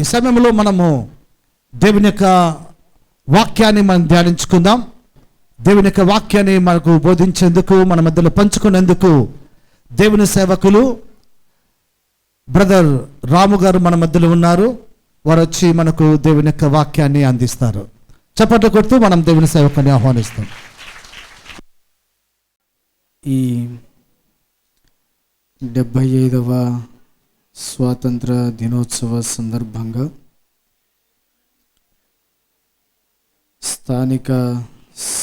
ఈ సమయంలో మనము దేవుని యొక్క వాక్యాన్ని మనం ధ్యానించుకుందాం. దేవుని యొక్క వాక్యాన్ని మనకు బోధించేందుకు, మన మధ్యలో పంచుకునేందుకు దేవుని సేవకులు బ్రదర్ రాము గారు మన మధ్యలో ఉన్నారు. వారు వచ్చి మనకు దేవుని యొక్క వాక్యాన్ని అందిస్తారు. చప్పట్లు కొడుతూ మనం దేవుని సేవకుని ఆహ్వానిస్తాం. ఈ 75వ స్వాతంత్ర దినోత్సవ సందర్భంగా స్థానిక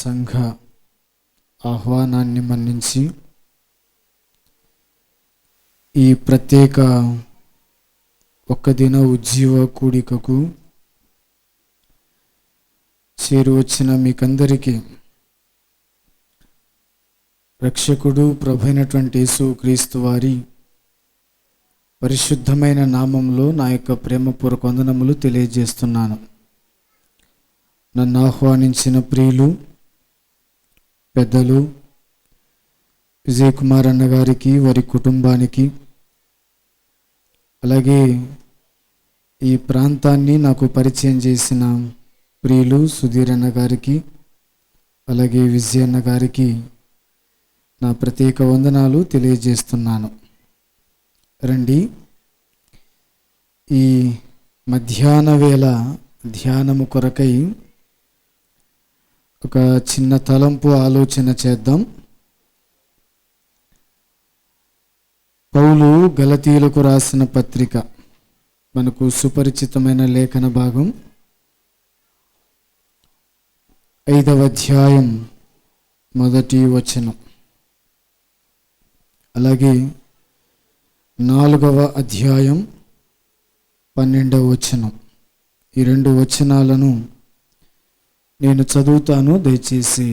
సంఘ ఆహ్వానాన్ని మన్నించి ఈ ప్రత్యేక ఒక్కదిన ఉజ్జీవ కూడికకు చేరువచ్చిన మీకందరికీ రక్షకుడు ప్రభువైనటువంటి యేసుక్రీస్తు వారి పరిశుద్ధమైన నామంలో నా యొక్క ప్రేమపూర్వక వందనములు తెలియజేస్తున్నాను. నన్ను ఆహ్వానించిన ప్రియులు పెద్దలు విజయ్ కుమార్ అన్న గారికి, వారి కుటుంబానికి, అలాగే ఈ ప్రాంతాన్ని నాకు పరిచయం చేసిన ప్రియులు సుధీర్ అన్న గారికి, అలాగే విజయ్ అన్న గారికి నా ప్రత్యేక వందనాలు తెలియజేస్తున్నాను. రండి, ఈ మధ్యాహ్న వేళ ధ్యానము కొరకై ఒక చిన్న తలంపు ఆలోచన చేద్దాం. పౌలు గలతీయులకు రాసిన పత్రిక, మనకు సుపరిచితమైన లేఖన భాగం, 5వ అధ్యాయం 1వ వచనం, అలాగే 4వ అధ్యాయం 12వ వచనం. ఈ 2 వచనాలను నేను చదువుతాను. దయచేసి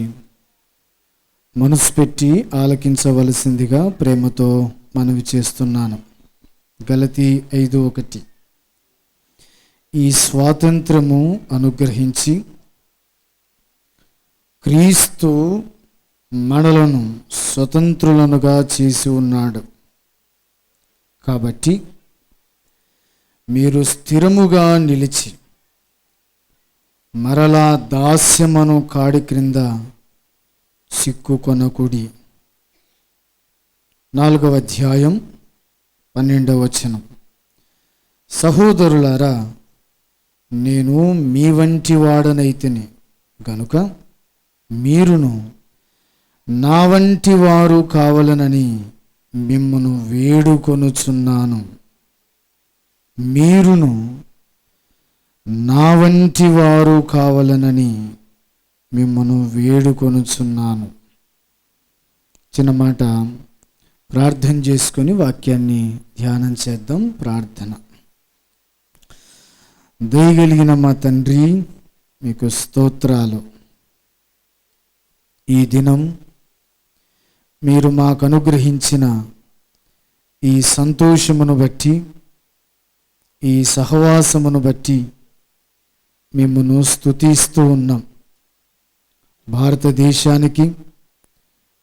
మనసు పెట్టి ఆలకించవలసిందిగా ప్రేమతో మనవి చేస్తున్నాను. గలతీ 5:1. ఈ స్వాతంత్రము అనుగ్రహించి క్రీస్తు మనలను స్వతంత్రులనుగా చేసి ఉన్నాడు. కాబట్టి మీరు స్థిరముగా నిలిచి మరలా దాస్యమను కాడి క్రింద చిక్కుకొనకుడి. 4వ అధ్యాయం 12వ వచనం. సహోదరులారా, నేను మీ వంటి వాడనైతిని గనుక మీరును నా వంటి వారు కావాలనని మిమ్మును వేడుకొనుచున్నాను. మీరును నా వంటి వారు కావాలనని మిమ్మును వేడుకొనుచున్నాను. చిన్న మాట ప్రార్థన చేసుకొని వాక్యాన్ని ధ్యానం చేద్దాం. ప్రార్థన. దయగలిగిన మా తండ్రి, మీకు స్తోత్రాలు. ఈ దినం మీరు మాకు అనుగ్రహించిన ఈ సంతోషమును బట్టి, ఈ సహవాసమును బట్టి మిమ్మును స్తుతిస్తూ ఉన్నాం. భారతదేశానికి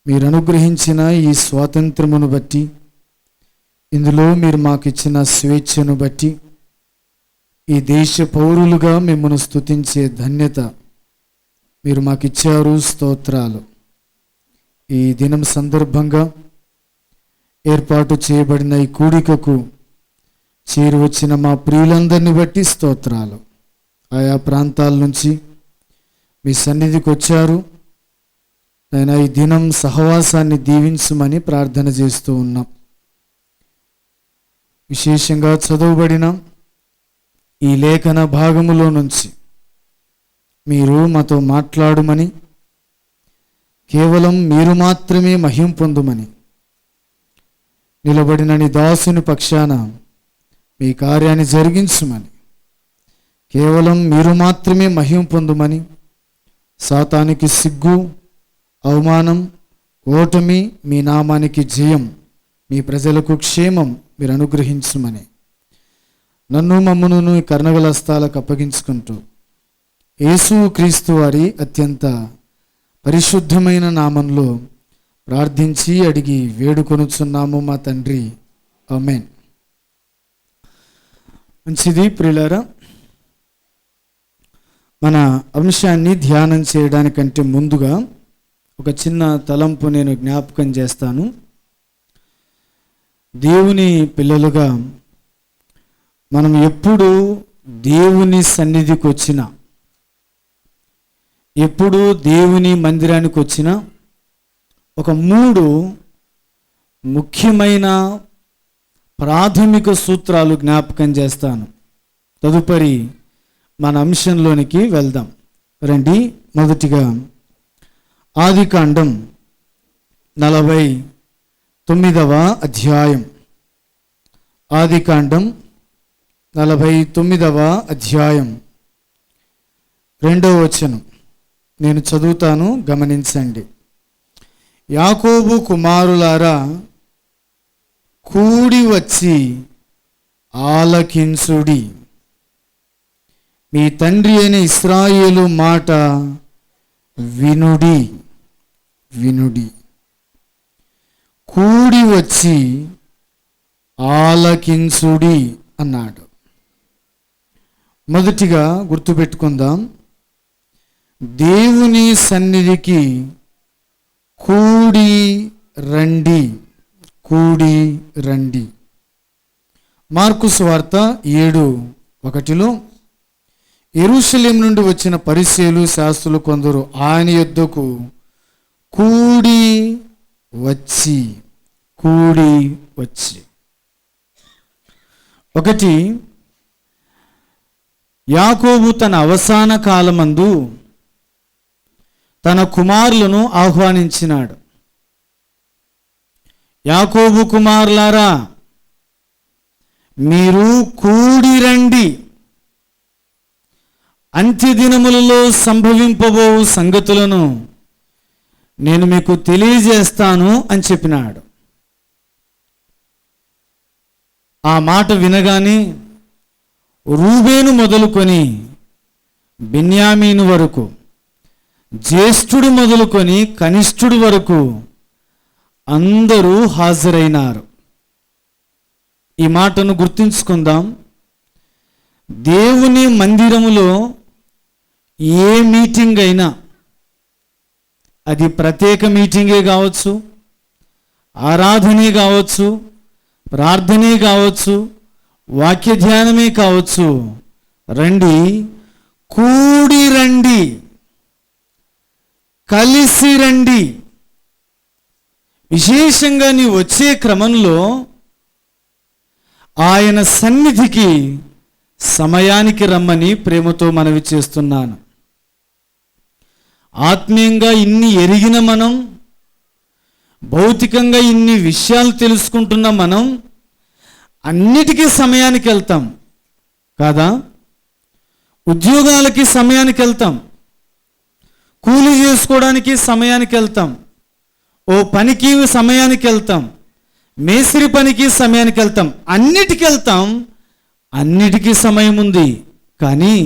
మీరు అనుగ్రహించిన ఈ స్వాతంత్రమును బట్టి, ఇందులో మీరు మాకు ఇచ్చిన స్వేచ్ఛను బట్టి, ఈ దేశ పౌరులుగా మిమ్మల్ని స్తుతించే ధన్యత మీరు మాకు ఇచ్చారు. స్తోత్రాలు. ఈ దినం సందర్భంగా ఏర్పాటు చేయబడిన ఈ కూడికకు చేరువచ్చిన మా ప్రియులందరినీ బట్టి స్తోత్రాలు. ఆయా ప్రాంతాల నుంచి మీ సన్నిధికి వచ్చారు. నేను ఈ దినం సహవాసాన్ని దీవించమని ప్రార్థన చేస్తూ ఉన్నాం. విశేషంగా చదవబడిన ఈ లేఖన భాగములో నుంచి మీరు మాతో మాట్లాడుమని, కేవలం మీరు మాత్రమే మహిమ పొందుమని, నిలబడిన నీ దాసుని పక్షాన మీ కార్యాన్ని జరిగించుమని, కేవలం మీరు మాత్రమే మహిమ పొందుమని, సాతానికి సిగ్గు, అవమానం, ఓటమి, మీ నామానికి జయం, మీ ప్రజలకు క్షేమం మీరు అనుగ్రహించుమని, నన్ను మమ్మను ఈ కర్ణగల హస్తాలకు అప్పగించుకుంటూ యేసుక్రీస్తు వారి అత్యంత పరిశుద్ధమైన నామంలో ప్రార్థించి అడిగి వేడుకొనుచున్నాము మా తండ్రి. ఆమేన్. మంచిది ప్రియులారా. మన అంశాన్ని ధ్యానం చేయడానికంటే ముందుగా ఒక చిన్న తలంపు నేను జ్ఞాపకం చేస్తాను. దేవుని పిల్లలుగా మనం ఎప్పుడు దేవుని సన్నిధికి వచ్చినా, ఎప్పుడు దేవుని మందిరానికి వచ్చినా ఒక 3 ముఖ్యమైన ప్రాథమిక సూత్రాలు జ్ఞాపకం చేస్తాను. తదుపరి మన అంశంలోనికి వెళ్దాం రండి. మొదటిగా ఆదికాండం 49వ అధ్యాయం. ఆదికాండం 49వ అధ్యాయం 2వ వచనం నేను చదువుతాను, గమనించండి. యాకోబు కుమారులారా, కూడి వచ్చి ఆలకించుడి, మీ తండ్రి అయిన ఇశ్రాయేలు మాట వినుడి. వినుడి, కూడి వచ్చి ఆలకించుడి అన్నాడు. మొదటిగా గుర్తుపెట్టుకుందాం, దేవుని సన్నిధికి కూడి రండి, కూడి రండి. మార్కు సువార్త 7:1 యెరూషలేము నుండి వచ్చిన పరిసయ్యులు శాస్త్రులు కొందరు ఆయన యొద్దకు కూడి వచ్చి. ఒకటి, యాకోబు తన అవసాన కాలమందు తన కుమారులను ఆహ్వానించినాడు. యాకోబు కుమారులారా, మీరు కూడి రండి, అంత్యదినములలో సంభవింపబో సంగతులను నేను మీకు తెలియజేస్తాను అని చెప్పినాడు. ఆ మాట వినగానే రూబేను మొదలుకొని బెన్యామీను వరకు, జ్యేష్ఠుడు మొదలుకొని కనిష్ఠుడు వరకు అందరూ హాజరైనారు. ఈ మాటను గుర్తుంచుకుందాం. దేవుని మందిరములో ఏ మీటింగ్ అయినా, అది ప్రత్యేక మీటింగే కావచ్చు, ఆరాధనే కావచ్చు, ప్రార్థనే కావచ్చు, వాక్య ధ్యానమే కావచ్చు, రండి, కూడి రండి, కలిసి రండి. విశేషంగా నీ వచ్చే క్రమంలో ఆయన సన్నిధికి సమయానికి రమ్మని ప్రేమతో మనవి చేస్తున్నాను. ఆత్మీయంగా ఇన్ని ఎరిగిన మనం, భౌతికంగా ఇన్ని విషయాలు తెలుసుకుంటున్న మనం అన్నిటికీ సమయానికి వెళ్తాం కాదా? ఉద్యోగాలకి సమయానికి వెళ్తాం, కూలి చేసుకోవడానికి సమయానికి వెళ్తాం, ఓ పనికి సమయానికి వెళ్తాం, మేస్త్రి పనికి సమయానికి వెళ్తాం, అన్నిటికీ వెళ్తాం, అన్నిటికీ సమయం ఉంది. కానీ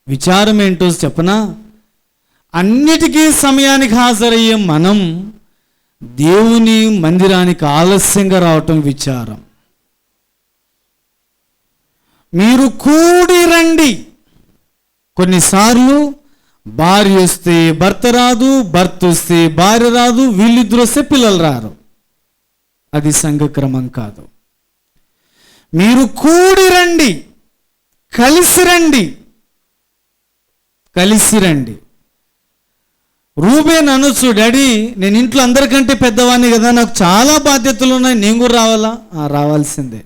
విచారం ఏంటో చెప్పనా? అన్నిటికీ సమయానికి హాజరయ్యే మనం దేవుని మందిరానికి ఆలస్యంగా రావటం విచారం. మీరు కూడి రండి. కొన్నిసార్లు భార్య వస్తే భర్త రాదు, భర్త వస్తే భార్య రాదు, వీళ్ళిద్దరు వస్తే పిల్లలు రారు. అది సంఘక్రమం కాదు. మీరు కూడి రండి, కలిసి రండి, కలిసి రండి. రూబేన్ అనొచ్చు, డాడీ నేను ఇంట్లో అందరికంటే పెద్దవాడిని కదా, నాకు చాలా బాధ్యతలు ఉన్నాయి, నేను కూడా రావాలా? రావాల్సిందే.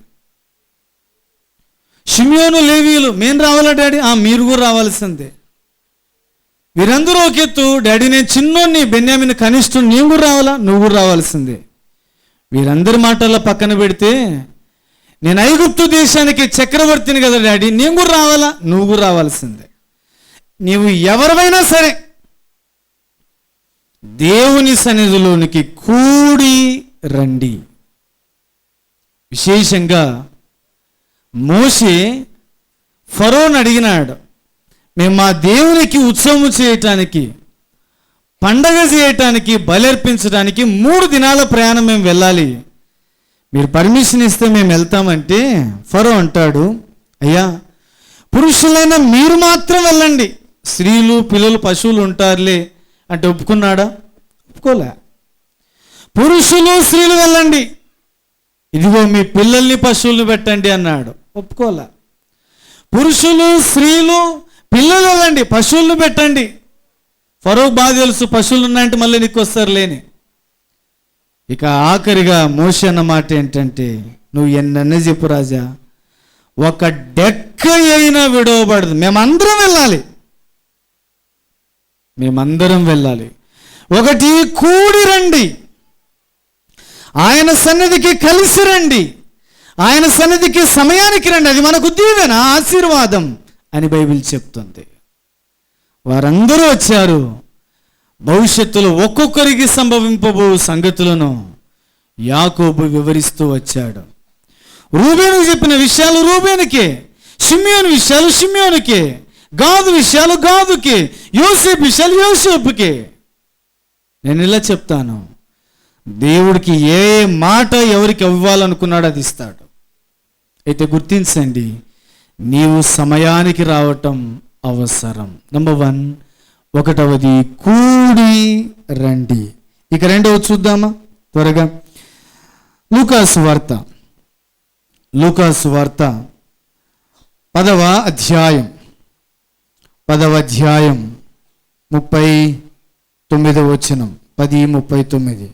షిమ్యోను లేవీయులు, మేము రావాలా డాడీ? మీరు కూడా రావాల్సిందే. వీరందరూ ఒక ఎత్తు, డాడీ నేను చిన్నోడిని, బెన్యామీను కనిష్ఠుని, నేను కూడా రావాలా? నువ్వు కూడా రావాల్సిందే. వీరందరి మాటల్లో పక్కన పెడితే, నేను ఐగుప్తు దేశానికి చక్రవర్తిని కదా డాడీ, నేను కూడా రావాలా? నువ్వు కూడా రావాల్సిందే. నీవు ఎవరివైనా సరే దేవుని సన్నిధిలోనికి కూడి రండి. విశేషంగా మోషే ఫరోను అడిగినాడు, మేము మా దేవునికి ఉత్సవం చేయటానికి, పండగ చేయటానికి, బలర్పించడానికి 3 దినాల ప్రయాణం మేము వెళ్ళాలి, మీరు పర్మిషన్ ఇస్తే మేము వెళ్తామంటే ఫరో అంటాడు, అయ్యా పురుషులైన మీరు మాత్రం వెళ్ళండి, స్త్రీలు పిల్లలు పశువులు ఉంటారులే అంటే ఒప్పుకున్నాడా? ఒప్పుకోలే. పురుషులు స్త్రీలు వెళ్ళండి, ఇదిగో మీ పిల్లల్ని పశువులను పెట్టండి అన్నాడు. ఒప్పుకోలే. పురుషులు స్త్రీలు పిల్లలు వెళ్ళండి, పశువులను పెట్టండి. ఫరోకు బాగా తెలుసు పశువులు ఉన్నాయంటే మళ్ళీ నీకు వస్తారు లేని. ఇక ఆఖరిగా మోషే అన్న మాట ఏంటంటే, నువ్వు ఎన్నన్నా చెప్పు రాజా, ఒక డెక్క అయినా విడవబడదు, మేమందరం వెళ్ళాలి, మేమందరం వెళ్ళాలి. ఒకటి కూడి రండి, ఆయన సన్నిధికి కలిసి రండి, ఆయన సన్నిధికి సమయానికి రండి, అది మనకు దీవెన, ఆశీర్వాదం అని బైబిల్ చెప్తుంది. వారందరూ వచ్చారు. భవిష్యత్తులో ఒక్కొక్కరికి సంభవింపబో సంగతులను యాకోబు వివరిస్తూ వచ్చాడు. రూబేనుకు చెప్పిన విషయాలు రూబేనుకే, షిమ్యోను విషయాలు షిమ్యోనుకే, గాదు విషయాలు గాదుకే, యోసేపు విషయాలు యోసేపుకే. నేను ఇలా చెప్తాను, దేవుడికి ఏ మాట ఎవరికి ఇవ్వాలనుకున్నాడో అది ఇస్తాడు. అయితే గుర్తించండి, నీవు సమయానికి రావటం అవసరం. నంబర్ 1, ఒకటవది కూడి రండి. ఇక రెండవది చూద్దామా త్వరగా. లూకాసు వార్త 10వ అధ్యాయం 39వ వచనం, 10:39.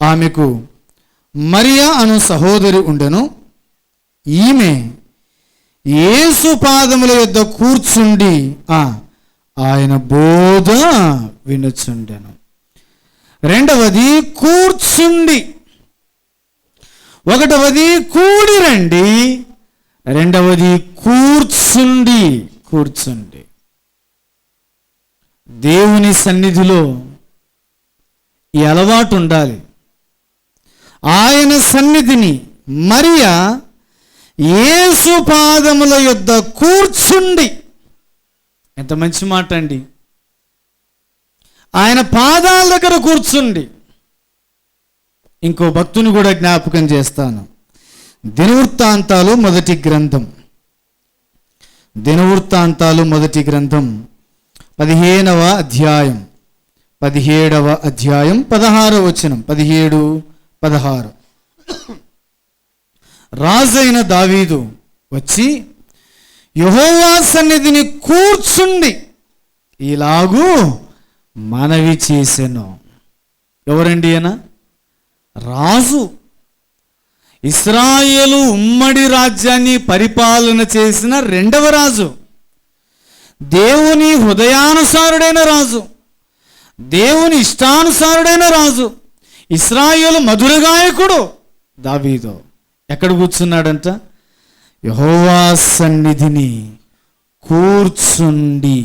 ఆమెకు మరియా అను సహోదరి ఉండెను. ఈమె యేసు పాదముల యొద్ద కూర్చుండి ఆయన బోధ వినుచుండెను. రెండవది కూర్చుండి, ఒకటవది కూడి రండి, రెండవది కూర్చుండి. కూర్చుండి. దేవుని సన్నిధిలో ఈ అలవాటు ఉండాలి. ఆయన సన్నిధిని మరియా యేసు పాదముల యొద్ద కూర్చుండి, ఎంత మంచి మాట అండి. ఆయన పాదాల దగ్గర కూర్చుండి. ఇంకో భక్తుని కూడా జ్ఞాపకం చేస్తాను. దినవృత్తాంతాలు మొదటి గ్రంథం 15వ అధ్యాయం 16వ వచనం, 17, 16. రాజైన దావీదు వచ్చి యెహోవా సన్నిధిని కూర్చుండి ఇలాగూ మనవి చేసెను. ఎవరండి ఆయన? రాజు. ఇశ్రాయేలు ఉమ్మడి రాజ్యాన్ని పరిపాలన చేసిన రెండవ రాజు, దేవుని హృదయానుసారుడైన రాజు, దేవుని ఇష్టానుసారుడైన రాజు, ఇశ్రాయేలు మధుర గాయకుడు దావీదు. ఎక్కడ కూర్చున్నాడంట? యెహోవా సన్నిధిని కూర్చుండి.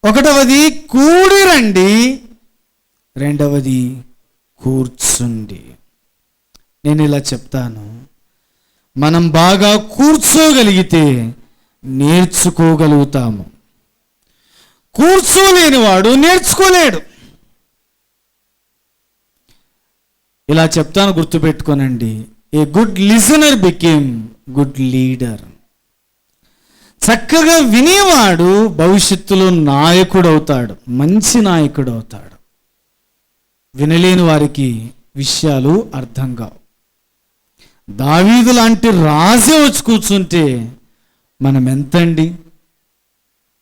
ఒకటవది కూడి రండి, రెండవది కూర్చుండి. నేను ఇలా చెప్తాను, మనం బాగా కూర్చోగలిగితే నేర్చుకోగలుగుతాము. కూర్చోలేనివాడు నేర్చుకోలేడు. ఇలా చెప్తాను, గుర్తుపెట్టుకోనండి. A good listener became good leader. చక్కగా వినేవాడు భవిష్యత్తులో నాయకుడు అవుతాడు, మంచి నాయకుడు అవుతాడు. వినలేని వారికి విషయాలు అర్థం కావు. దావీదు లాంటి రాజే వచ్చి కూర్చుంటే మనం ఎంతండి.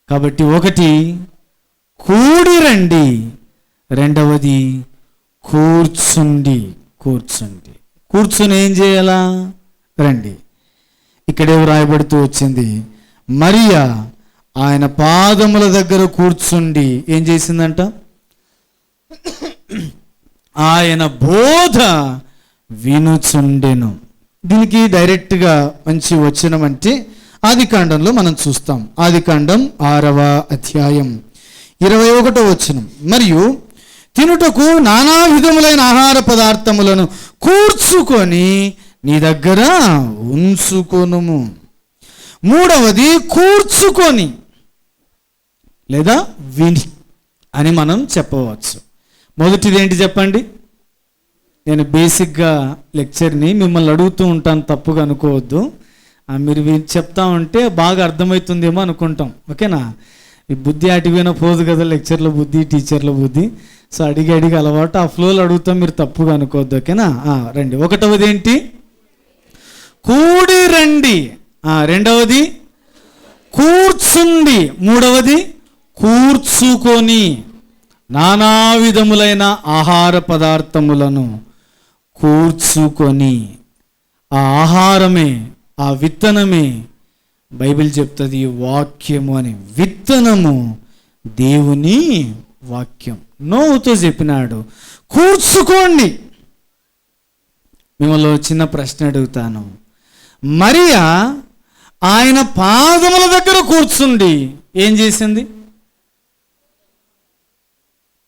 కాబట్టి ఒకటి కూడి రండి, రెండవది కూర్చుండి. కూర్చుని ఏం చేయాలా? రండి. ఇక్కడే రాయబడుతూ వచ్చింది, మరియా ఆయన పాదముల దగ్గర కూర్చుండి ఏం చేసిందంట? ఆయన బోధ వినుచుండెను. దీనికి డైరెక్ట్గా మంచి వచనం అంటే ఆదికాండంలో మనం చూస్తాం. ఆదికాండం 6వ అధ్యాయం 21వ వచనం. మరియు తినుటకు నానా విధములైన ఆహార పదార్థములను కూర్చుకొని నీ దగ్గర ఉంచుకొనుము. మూడవది కూర్చుకొని లేదా విని అని మనం చెప్పవచ్చు. మొదటిది ఏంటి చెప్పండి? నేను బేసిక్గా లెక్చర్ని మిమ్మల్ని అడుగుతూ ఉంటాను, తప్పుగా అనుకోవద్దు. మీరు చెప్తా ఉంటే బాగా అర్థమవుతుందేమో అనుకుంటాం, ఓకేనా? ఈ బుద్ధి అటువైనా పోదు కదా, లెక్చర్ల బుద్ధి, టీచర్ల బుద్ధి. సో అడిగి అలవాటు, ఆ ఫ్లోలో అడుగుతాం, మీరు తప్పుగా అనుకోవద్దు, ఓకేనా? రండి. ఒకటవది ఏంటి? కూడి రండి. రెండవది కూర్చుండి. మూడవది కూర్చుకొని నానా విధములైన ఆహార పదార్థములను కూర్చుకొని. ఆ ఆహారమే, ఆ విత్తనమే బైబిల్ చెప్తుంది వాక్యము అని. విత్తనము దేవుని వాక్యం. నోవుతో చెప్పినాడు కూర్చుకోండి. మిమ్మల్ని చిన్న ప్రశ్న అడుగుతాను. మరియా ఆయన పాదముల దగ్గర కూర్చుండి ఏం చేసింది?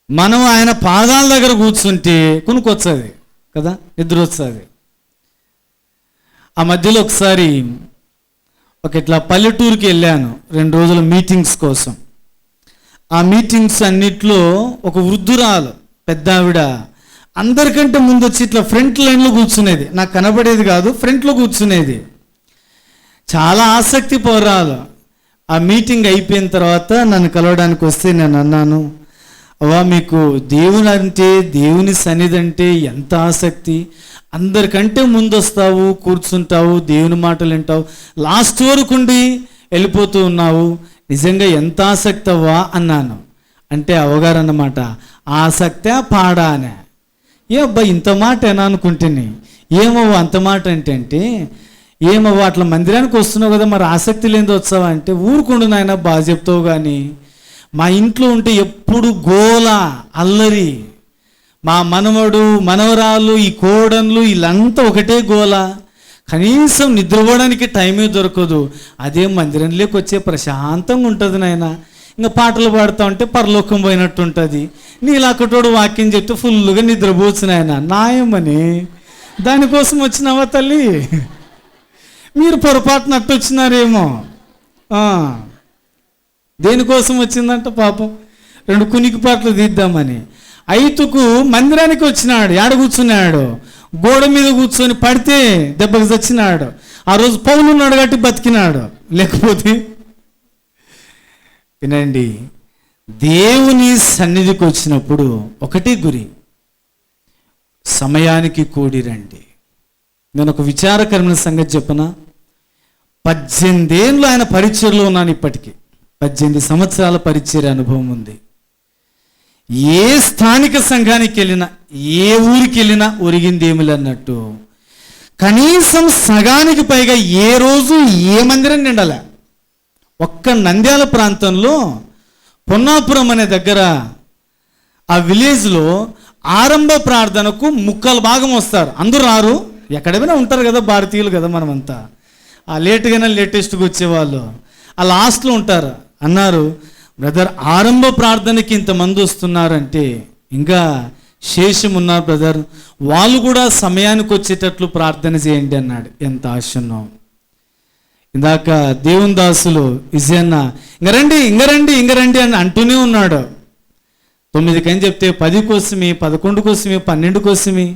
మనం ఆయన పాదాల దగ్గర కూర్చుంటే కొనుక్కొస్తుంది కదా, నిద్ర వస్తుంది. ఆ మధ్యలో ఒకసారి ఇట్లా పల్లెటూరుకి వెళ్ళాను 2 రోజుల మీటింగ్స్ కోసం. ఆ మీటింగ్స్ అన్నిట్లో ఒక వృద్ధురాలు, పెద్ద ఆవిడ అందరికంటే ముందు వచ్చి ఇట్లా ఫ్రంట్ లైన్లో కూర్చునేది. నాకు కనబడేది కాదు, ఫ్రంట్లో కూర్చునేది. చాలా ఆసక్తి పౌరాలు. ఆ మీటింగ్ అయిపోయిన తర్వాత నన్ను కలవడానికి వస్తే నేను అన్నాను, అవ్వా మీకు దేవుని అంటే, దేవుని సన్నిధి అంటే ఎంత ఆసక్తి, అందరికంటే ముందు వస్తావు, కూర్చుంటావు, దేవుని మాటలు వింటావు, లాస్ట్ వరకు ఉండి వెళ్ళిపోతూ ఉన్నావు, నిజంగా ఎంత ఆసక్తి అవ్వా అన్నాను. అంటే అవ్వగారు అన్నమాట, ఆసక్తే పాడా అనే. ఏ అబ్బా ఇంత మాట ఏనా అనుకుంటేనే, ఏమవ్వ అంత మాట అంటే ఏమవ్వ అట్లా మందిరానికి వస్తున్నావు కదా, మరి ఆసక్తి లేనిది వచ్చావా అంటే, ఊరుకుండు నాయన బాగా చెప్తావు కానీ మా ఇంట్లో ఉంటే ఎప్పుడు గోల అల్లరి, మా మనవడు మనవరాలు ఈ కోడన్లు వీళ్ళంతా ఒకటే గోల, కనీసం నిద్రపోవడానికి టైమే దొరకదు. అదే మందిరంలోకి వచ్చే ప్రశాంతంగా ఉంటుంది నాయన. ఇంకా పాటలు పాడుతూ ఉంటే పరలోకం పోయినట్టు ఉంటుంది. నీలాకటోడు వాక్యం చెప్తే ఫుల్గా నిద్రపోవచ్చు నాయన. నాయమని దానికోసం వచ్చినావా తల్లి? మీరు పొరపాటున అట్టు వచ్చినారేమో. దేనికోసం వచ్చిందంట పాపం, 2 కునికి పాటలు తీద్దామని. ఐతుకు మందిరానికి వచ్చినాడు, ఏడ కూర్చున్నాడు, గోడ మీద కూర్చొని పడితే దెబ్బకి చచ్చినాడు. ఆ రోజు పౌలు ఉన్నాడు కాబట్టి బతికినాడు, లేకపోతే. వినండి, దేవుని సన్నిధికి వచ్చినప్పుడు ఒకటి గురి, సమయానికి కూడి రండి. నేను ఒక విచారకరమైన సంగతి చెప్పనా? 18 ఏళ్ళు ఆయన పరిచర్లో ఉన్నాను. ఇప్పటికీ 18 సంవత్సరాల పరిచర్య అనుభవం ఉంది. ఏ స్థానిక సంఘానికి వెళ్ళినా, ఏ ఊరికి వెళ్ళినా ఒరిగింది ఏమిలే అన్నట్టు, కనీసం సగానికి పైగా ఏ రోజు ఏ మందిరం నిండాల. ఒక్క నంద్యాల ప్రాంతంలో పొన్నాపురం అనే దగ్గర ఆ విలేజ్లో ఆరంభ ప్రార్థనకు 3/4 భాగం వస్తారు. అందరూ రారు, ఎక్కడైనా ఉంటారు కదా, భారతీయులు కదా మనమంతా. ఆ లేటుగానే లేటెస్ట్గా వచ్చేవాళ్ళు ఆ లాస్ట్లో ఉంటారు. అన్నారు, బ్రదర్ ఆరంభ ప్రార్థనకి ఇంతమంది వస్తున్నారంటే ఇంకా శేషం ఉన్నారు బ్రదర్, వాళ్ళు కూడా సమయానికి వచ్చేటట్లు ప్రార్థన చేయండి అన్నాడు. ఎంత ఆశన్నో. ఇందాక దేవుని దాసులు విజయన్న ఇంగరండి అని అంటూనే ఉన్నాడు. 9కి అని చెప్తే 10 కోసమే, 11 కోసమే, 12 కోసమే.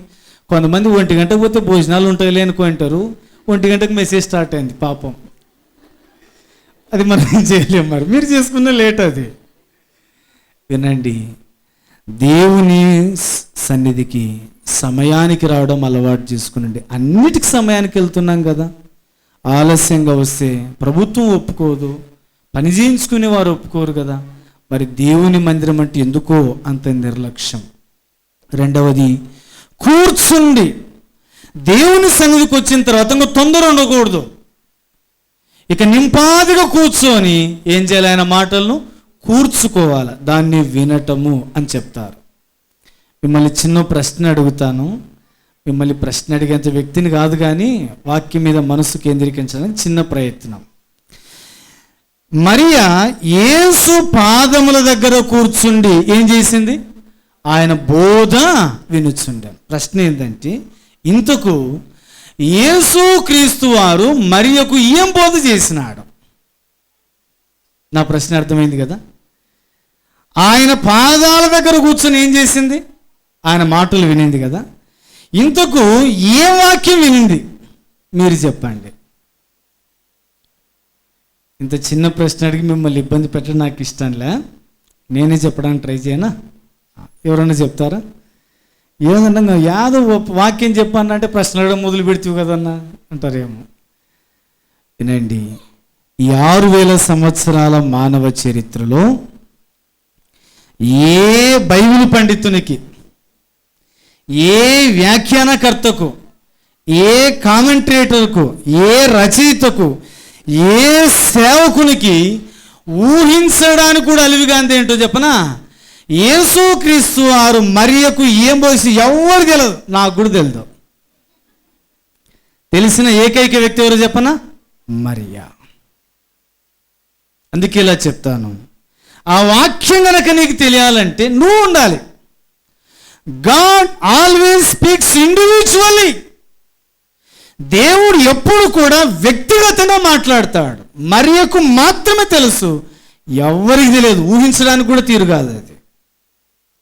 కొంతమంది 1 గంటకు పోతే భోజనాలు ఉంటాయి అనుకుంటారు. 1 గంటకు మెసేజ్ స్టార్ట్ అయింది పాపం. అది మనం ఏం చేయలేము, మరి మీరు చేసుకున్న లేట్ అది. వినండి, దేవుని సన్నిధికి సమయానికి రావడం అలవాటు చేసుకునండి. అన్నిటికి సమయానికి వెళ్తున్నాం కదా, ఆలస్యంగా వస్తే ప్రభుత్వం ఒప్పుకోదు, పని చేయించుకునే వారు ఒప్పుకోరు కదా. మరి దేవుని మందిరం అంటే ఎందుకో అంత నిర్లక్ష్యం. రెండవది కూర్చుండి. దేవుని సన్నిధికి వచ్చిన తర్వాత ఇంకా తొందర ఉండకూడదు. ఇక నింపాదిగా కూర్చొని ఏం చేయాలి? ఆయన మాటలను కూర్చుకోవాలి, దాన్ని వినటము అని చెప్తారు. మిమ్మల్ని చిన్న ప్రశ్న అడుగుతాను. మిమ్మల్ని ప్రశ్న అడిగేంత వ్యక్తిని కాదు, కానీ వాక్యం మీద మనసు కేంద్రీకరించడానికి చిన్న ప్రయత్నం. మరియా యేసు పాదముల దగ్గర కూర్చుండి ఏం చేసింది? ఆయన బోధ వినుచుండాను. ప్రశ్న ఏంటంటే, ఇంతకు యేసు క్రీస్తు వారు మరియకు ఏం బోధ చేసినాడు? నా ప్రశ్న అర్థమైంది కదా. ఆయన పాదాల దగ్గర కూర్చొని ఏం చేసింది? ఆయన మాటలు వినింది కదా. ఇంతకు ఏ వాక్యం వినింది మీరు చెప్పండి. ఇంత చిన్న ప్రశ్న అడిగి మిమ్మల్ని ఇబ్బంది పెట్టడం నాకు ఇష్టంలే, నేనే చెప్పడానికి ట్రై చేయనా? ఎవరన్నా చెప్తారా? ఏమన్నా యాదో వాక్యం చెప్పానంటే ప్రశ్న అడగడం మొదలు పెడుతూ కదన్నా అంటారేమో. వినండి, ఈ 6000 సంవత్సరాల మానవ చరిత్రలో ఏ బైబిల్ పండితునికి, ఏ వ్యాఖ్యానకర్తకు, ఏ కామెంటేటర్కు, ఏ రచయితకు, ఏ సేవకునికి ఊహించడానికి కూడా అలివిగాంది ఏంటో చెప్పనా? యేసుక్రీస్తు వారు మరియకు ఏం పోసి ఎవరు తెలియదు, నాకు కూడా తెలియదు. తెలిసిన ఏకైక వ్యక్తి ఎవరు చెప్పనా? మరియా. అందుకే ఇలా చెప్తాను, ఆ వాక్యం కనుక నీకు తెలియాలంటే నువ్వు ఉండాలి. God always speaks individually. దేవుడు ఎప్పుడు కూడా వ్యక్తిగతంగా మాట్లాడతాడు. మరియకు మాత్రమే తెలుసు, ఎవరికి తెలియదు, ఊహించడానికి కూడా తీరు కాదు అది.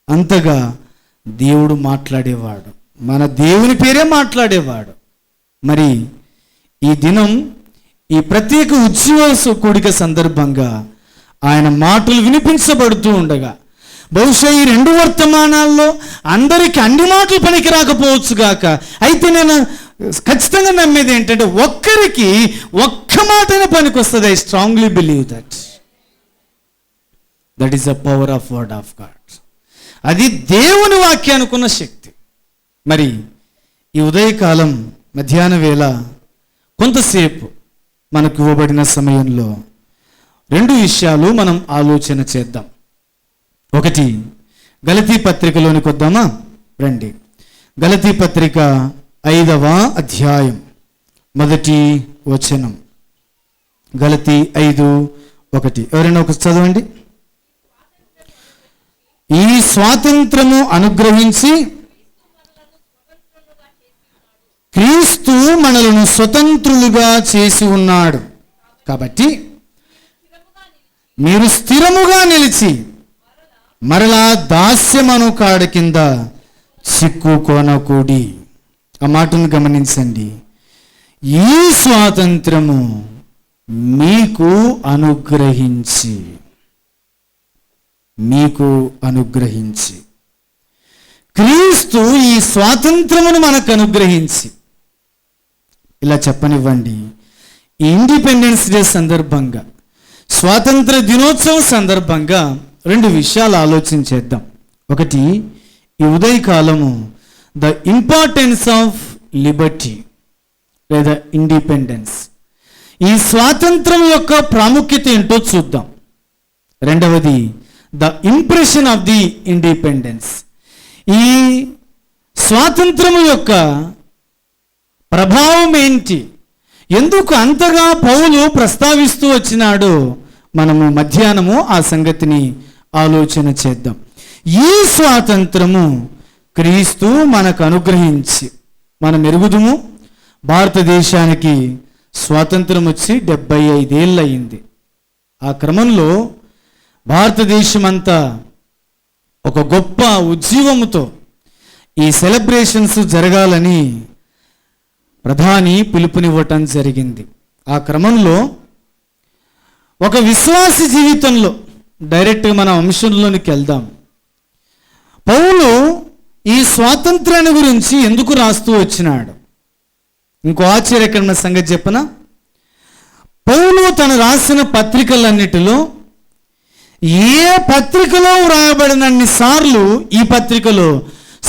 అంతగా దేవుడు మాట్లాడేవాడు, మన దేవుని పేరే మాట్లాడేవాడు. మరి ఈ దినం ఈ ప్రత్యేక ఉజ్జీవ కూడిక సందర్భంగా ఆయన మాటలు వినిపించబడుతూ ఉండగా, బహుశా ఈ 2 వర్తమానాల్లో అందరికీ అన్ని మాటలు పనికి రాకపోవచ్చు గాక, అయితే నేను ఖచ్చితంగా నమ్మేది ఏంటంటే ఒక్కరికి ఒక్క మాటనే పనికి వస్తుంది. I strongly believe that is the power of word of God. అది దేవుని వాక్యానికి ఉన్న శక్తి. మరి ఈ ఉదయకాలం మధ్యాహ్న వేళ కొంతసేపు మనకు ఇవ్వబడిన సమయంలో 2 విషయాలు మనం ఆలోచన చేద్దాం. ఒకటి, గలతీ పత్రికలోనికి వద్దామా? రండి. గలతీ పత్రిక 5వ అధ్యాయం 1వ వచనం. గలతీ 5:1. ఎవరైనా ఒక చదవండి. ఈ స్వాతంత్రము అనుగ్రహించి క్రీస్తు మనలను స్వతంత్రులుగా చేసి ఉన్నాడు. కాబట్టి మీరు స్థిరముగా నిలిచి మరలా దాస్యమను కాడ కింద చిక్కుకొనకూడి. ఆ మాటను గమనించండి. ఈ స్వాతంత్రము మీకు అనుగ్రహించి క్రీస్తు ఈ స్వాతంత్రమును మనకు అనుగ్రహించి. ఇలా చెప్పనివ్వండి, ఈ ఇండిపెండెన్స్ డే సందర్భంగా, స్వాతంత్ర దినోత్సవం సందర్భంగా 2 విషయాలు ఆలోచించేద్దాం. ఒకటి, ఈ ఉదయకాలము ద ఇంపార్టెన్స్ ఆఫ్ లిబర్టీ లేదా ఇండిపెండెన్స్, ఈ స్వాతంత్రం యొక్క ప్రాముఖ్యత ఏంటో చూద్దాం. రెండవది, the impression of the independence, ఈ స్వాతంత్రము యొక్క ప్రభావం ఏంటి, ఎందుకు అంతగా పౌలు ప్రస్తావిస్తూ వచ్చినాడో మనము మధ్యాహ్నము ఆ సంగతిని ఆలోచన చేద్దాం. ఈ స్వాతంత్రము క్రీస్తు మనకు అనుగ్రహించి మనం ఎరుగుదుము. భారతదేశానికి స్వాతంత్రం వచ్చి 75 ఏళ్ళు అయింది. ఆ క్రమంలో భారతదేశం అంతా ఒక గొప్ప ఉజ్జీవముతో ఈ సెలబ్రేషన్స్ జరగాలని ప్రధాని పిలుపునివ్వటం జరిగింది. ఆ క్రమంలో ఒక విశ్వాసి జీవితంలో డైరెక్ట్గా మన అంశంలోనికి వెళ్దాం. పౌలు ఈ స్వాతంత్రాన్ని గురించి ఎందుకు రాస్తూ వచ్చినాడు? ఇంకో ఆశ్చర్యకరమైన సంగతి చెప్పనా? పౌలు తను రాసిన పత్రికలన్నిటిలో ఏ పత్రికలో వ్రాయబడినన్ని సార్లు ఈ పత్రికలో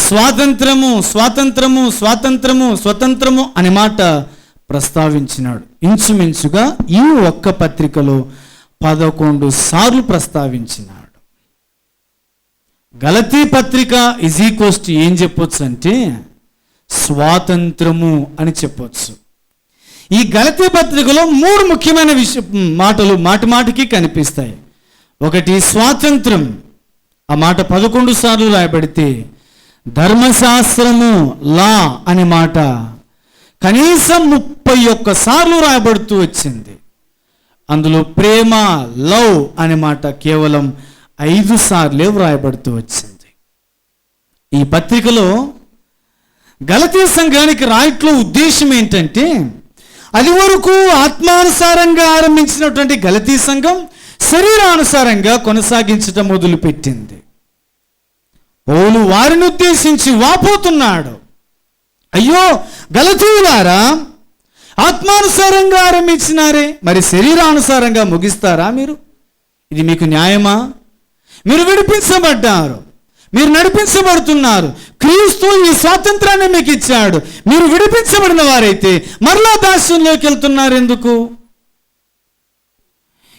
స్వాతంత్రము స్వాతంత్రము స్వాతంత్రము స్వతంత్రము అనే మాట ప్రస్తావించినాడు. ఇంచుమించుగా ఈ ఒక్క పత్రికలో 11 సార్లు ప్రస్తావించినాడు. గలతీ పత్రిక ఈక్వల్స్ ఏం చెప్పొచ్చు అంటే స్వాతంత్రము అని చెప్పొచ్చు. ఈ గలతీ పత్రికలో 3 ముఖ్యమైన మాటలు మాటికి కనిపిస్తాయి. ఒకటి స్వాతంత్రం, ఆ మాట 11 సార్లు రాయబడితే, ధర్మశాస్త్రము లా అనే మాట కనీసం 31 సార్లు రాయబడుతూ వచ్చింది. అందులో ప్రేమ లవ్ అనే మాట కేవలం 5 సార్లే వ్రాయబడుతూ వచ్చింది. ఈ పత్రికలో గలతీ సంఘానికి రాయట్లో ఉద్దేశం ఏంటంటే, అది వరకు ఆత్మానుసారంగా ఆరంభించినటువంటి గలతీ సంఘం శరీరానుసారంగా కొనసాగించటం మొదలుపెట్టింది. పౌలు వారిని ఉద్దేశించి వాపోతున్నాడు, అయ్యో గలతీయులారా, ఆత్మానుసారంగా ఆరంభించినారే, మరి శరీరానుసారంగా ముగిస్తారా మీరు? ఇది మీకు న్యాయమా? మీరు విడిపించబడ్డారు, మీరు నడిపించబడుతున్నారు. క్రీస్తు ఈ స్వాతంత్రాన్ని మీకు ఇచ్చాడు. మీరు విడిపించబడిన వారైతే మరలా దాస్యంలోకి వెళ్తున్నారు ఎందుకు?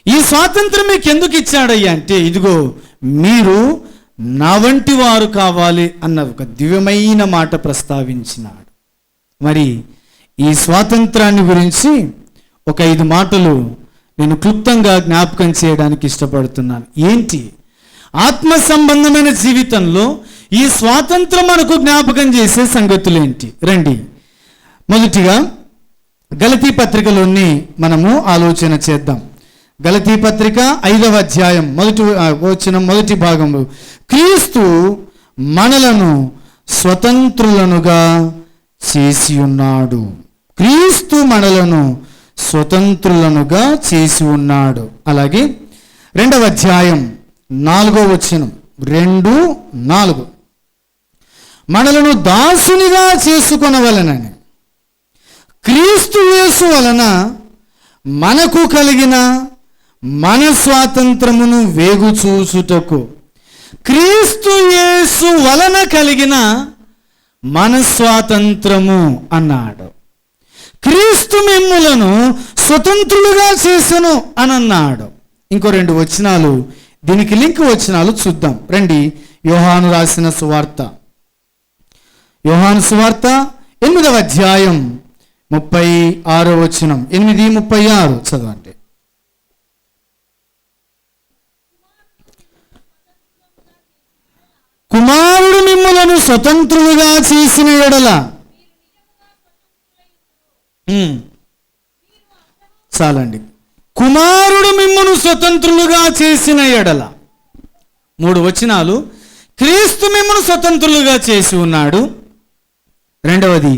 ఈ స్వాతంత్రం మీకు ఎందుకు ఇచ్చాడయ్యా అంటే, ఇదిగో మీరు నా వంటి వారు కావాలి అన్న ఒక దివ్యమైన మాట ప్రస్తావించినాడు. మరి ఈ స్వాతంత్రాన్ని గురించి ఒక 5 మాటలు నేను క్లుప్తంగా జ్ఞాపకం చేయడానికి ఇష్టపడుతున్నాను. ఏంటి? ఆత్మ సంబంధమైన జీవితంలో ఈ స్వాతంత్రం మనకు జ్ఞాపకం చేసే సంగతులు ఏంటి? రండి, మొదటిగా గలతీ పత్రికలోని మనము ఆలోచన చేద్దాం. గలతీ పత్రిక 5వ అధ్యాయం మొదటి భాగంలో, క్రీస్తు మనలను స్వతంత్రులనుగా చేసి ఉన్నాడు. క్రీస్తు మనలను స్వతంత్రులనుగా చేసి ఉన్నాడు. అలాగే 2వ అధ్యాయం 4వ వచనం, 2:4, మనలను దాసునిగా చేసుకొనవలెనని క్రీస్తు యేసు వలన మనకు కలిగిన మన స్వాతంత్రమును వేగు చూచుటకు. క్రీస్తు యేసు వలన కలిగిన మన స్వాతంత్రము అన్నాడు. క్రీస్తు మిమ్ములను స్వతంత్రులుగా చేసెను అని అన్నాడు. ఇంకో 2 వచనాలు, దీనికి లింక్ వచనాలు చూద్దాం. రండి, యోహాను రాసిన సువార్త, యోహాను సువార్త 8వ అధ్యాయం 36వ వచనం, 8:36 చదవండి. కుమారుడు మిమ్ములను స్వతంత్రులుగా చేసిన ఎడల, చాలండి, కుమారుడు మిమ్మును స్వతంత్రులుగా చేసిన ఎడల. 3 వచనాలు, క్రీస్తు మిమ్మును స్వతంత్రులుగా చేసి ఉన్నాడు. 2వది,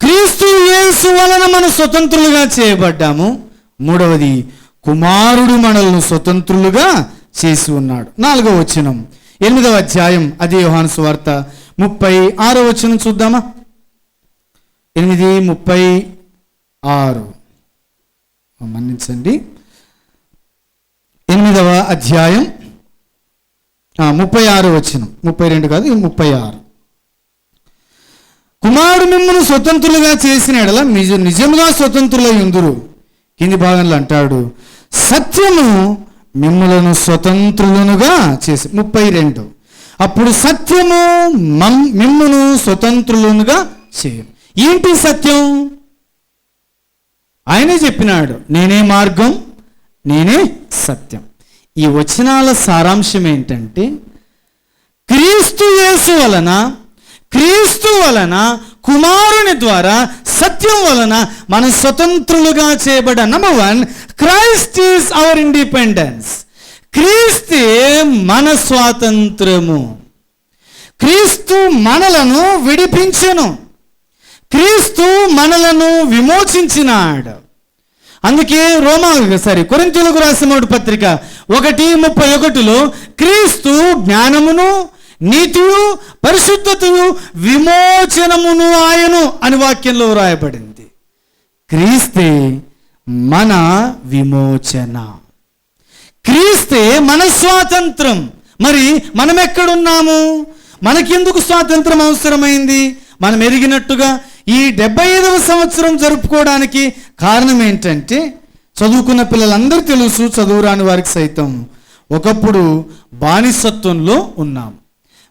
క్రీస్తు యేసు వలన మనం స్వతంత్రులుగా చేయబడ్డాము. 3వది, కుమారుడు మనల్ని స్వతంత్రులుగా చేసి ఉన్నాడు. 4వ వచనం 8వ అధ్యాయం, అదే యోహాను సువార్త 36వ వచనం చూద్దామా? 8:36, మన్నించండి, 8వ అధ్యాయం 36వ వచనం, 32 కాదు, 36. కుమారుడు మిమ్మల్ని స్వతంత్రులుగా చేసిన ఎడల నిజముగా స్వతంత్రులై ఉందురు. కింది భాగంలో అంటాడు, సత్యము మిమ్ములను స్వతంత్రులనుగా చేసి. 32, అప్పుడు సత్యము మిమ్మును స్వతంత్రులనుగా చేయు. ఏంటి సత్యం? ఆయనే చెప్పినాడు, నేనే మార్గం, నేనే సత్యం. ఈ వచనాల సారాంశం ఏంటంటే, క్రీస్తు యేసు వలన, క్రీస్తు వలన, కుమారుని ద్వారా, సత్యం వలన మనం స్వతంత్రులుగా చేయబడ్డ. Number 1, Christ is our independence. క్రీస్తే మన స్వాతంత్రము. క్రీస్తు మనలను విడిపించెను, క్రీస్తు మనలను విమోచించినాడు. అందుకే కొరింథీయులకు రాసిన పత్రిక 1:31లో క్రీస్తు జ్ఞానమును, నీతియు, పరిశుద్ధతయు, విమోచనమును ఆయను అని వాక్యంలో వ్రాయబడింది. క్రీస్తే మన విమోచన, క్రీస్తే మన స్వాతంత్రం. మరి మనం ఎక్కడున్నాము? మనకెందుకు స్వాతంత్రం అవసరమైంది? మనం ఎరిగినట్టుగా ఈ 75వ సంవత్సరం జరుపుకోవడానికి కారణం ఏంటంటే, చదువుకున్న పిల్లలందరూ తెలుసు, చదువురాని వారికి సైతం, ఒకప్పుడు బానిసత్వంలో ఉన్నాం,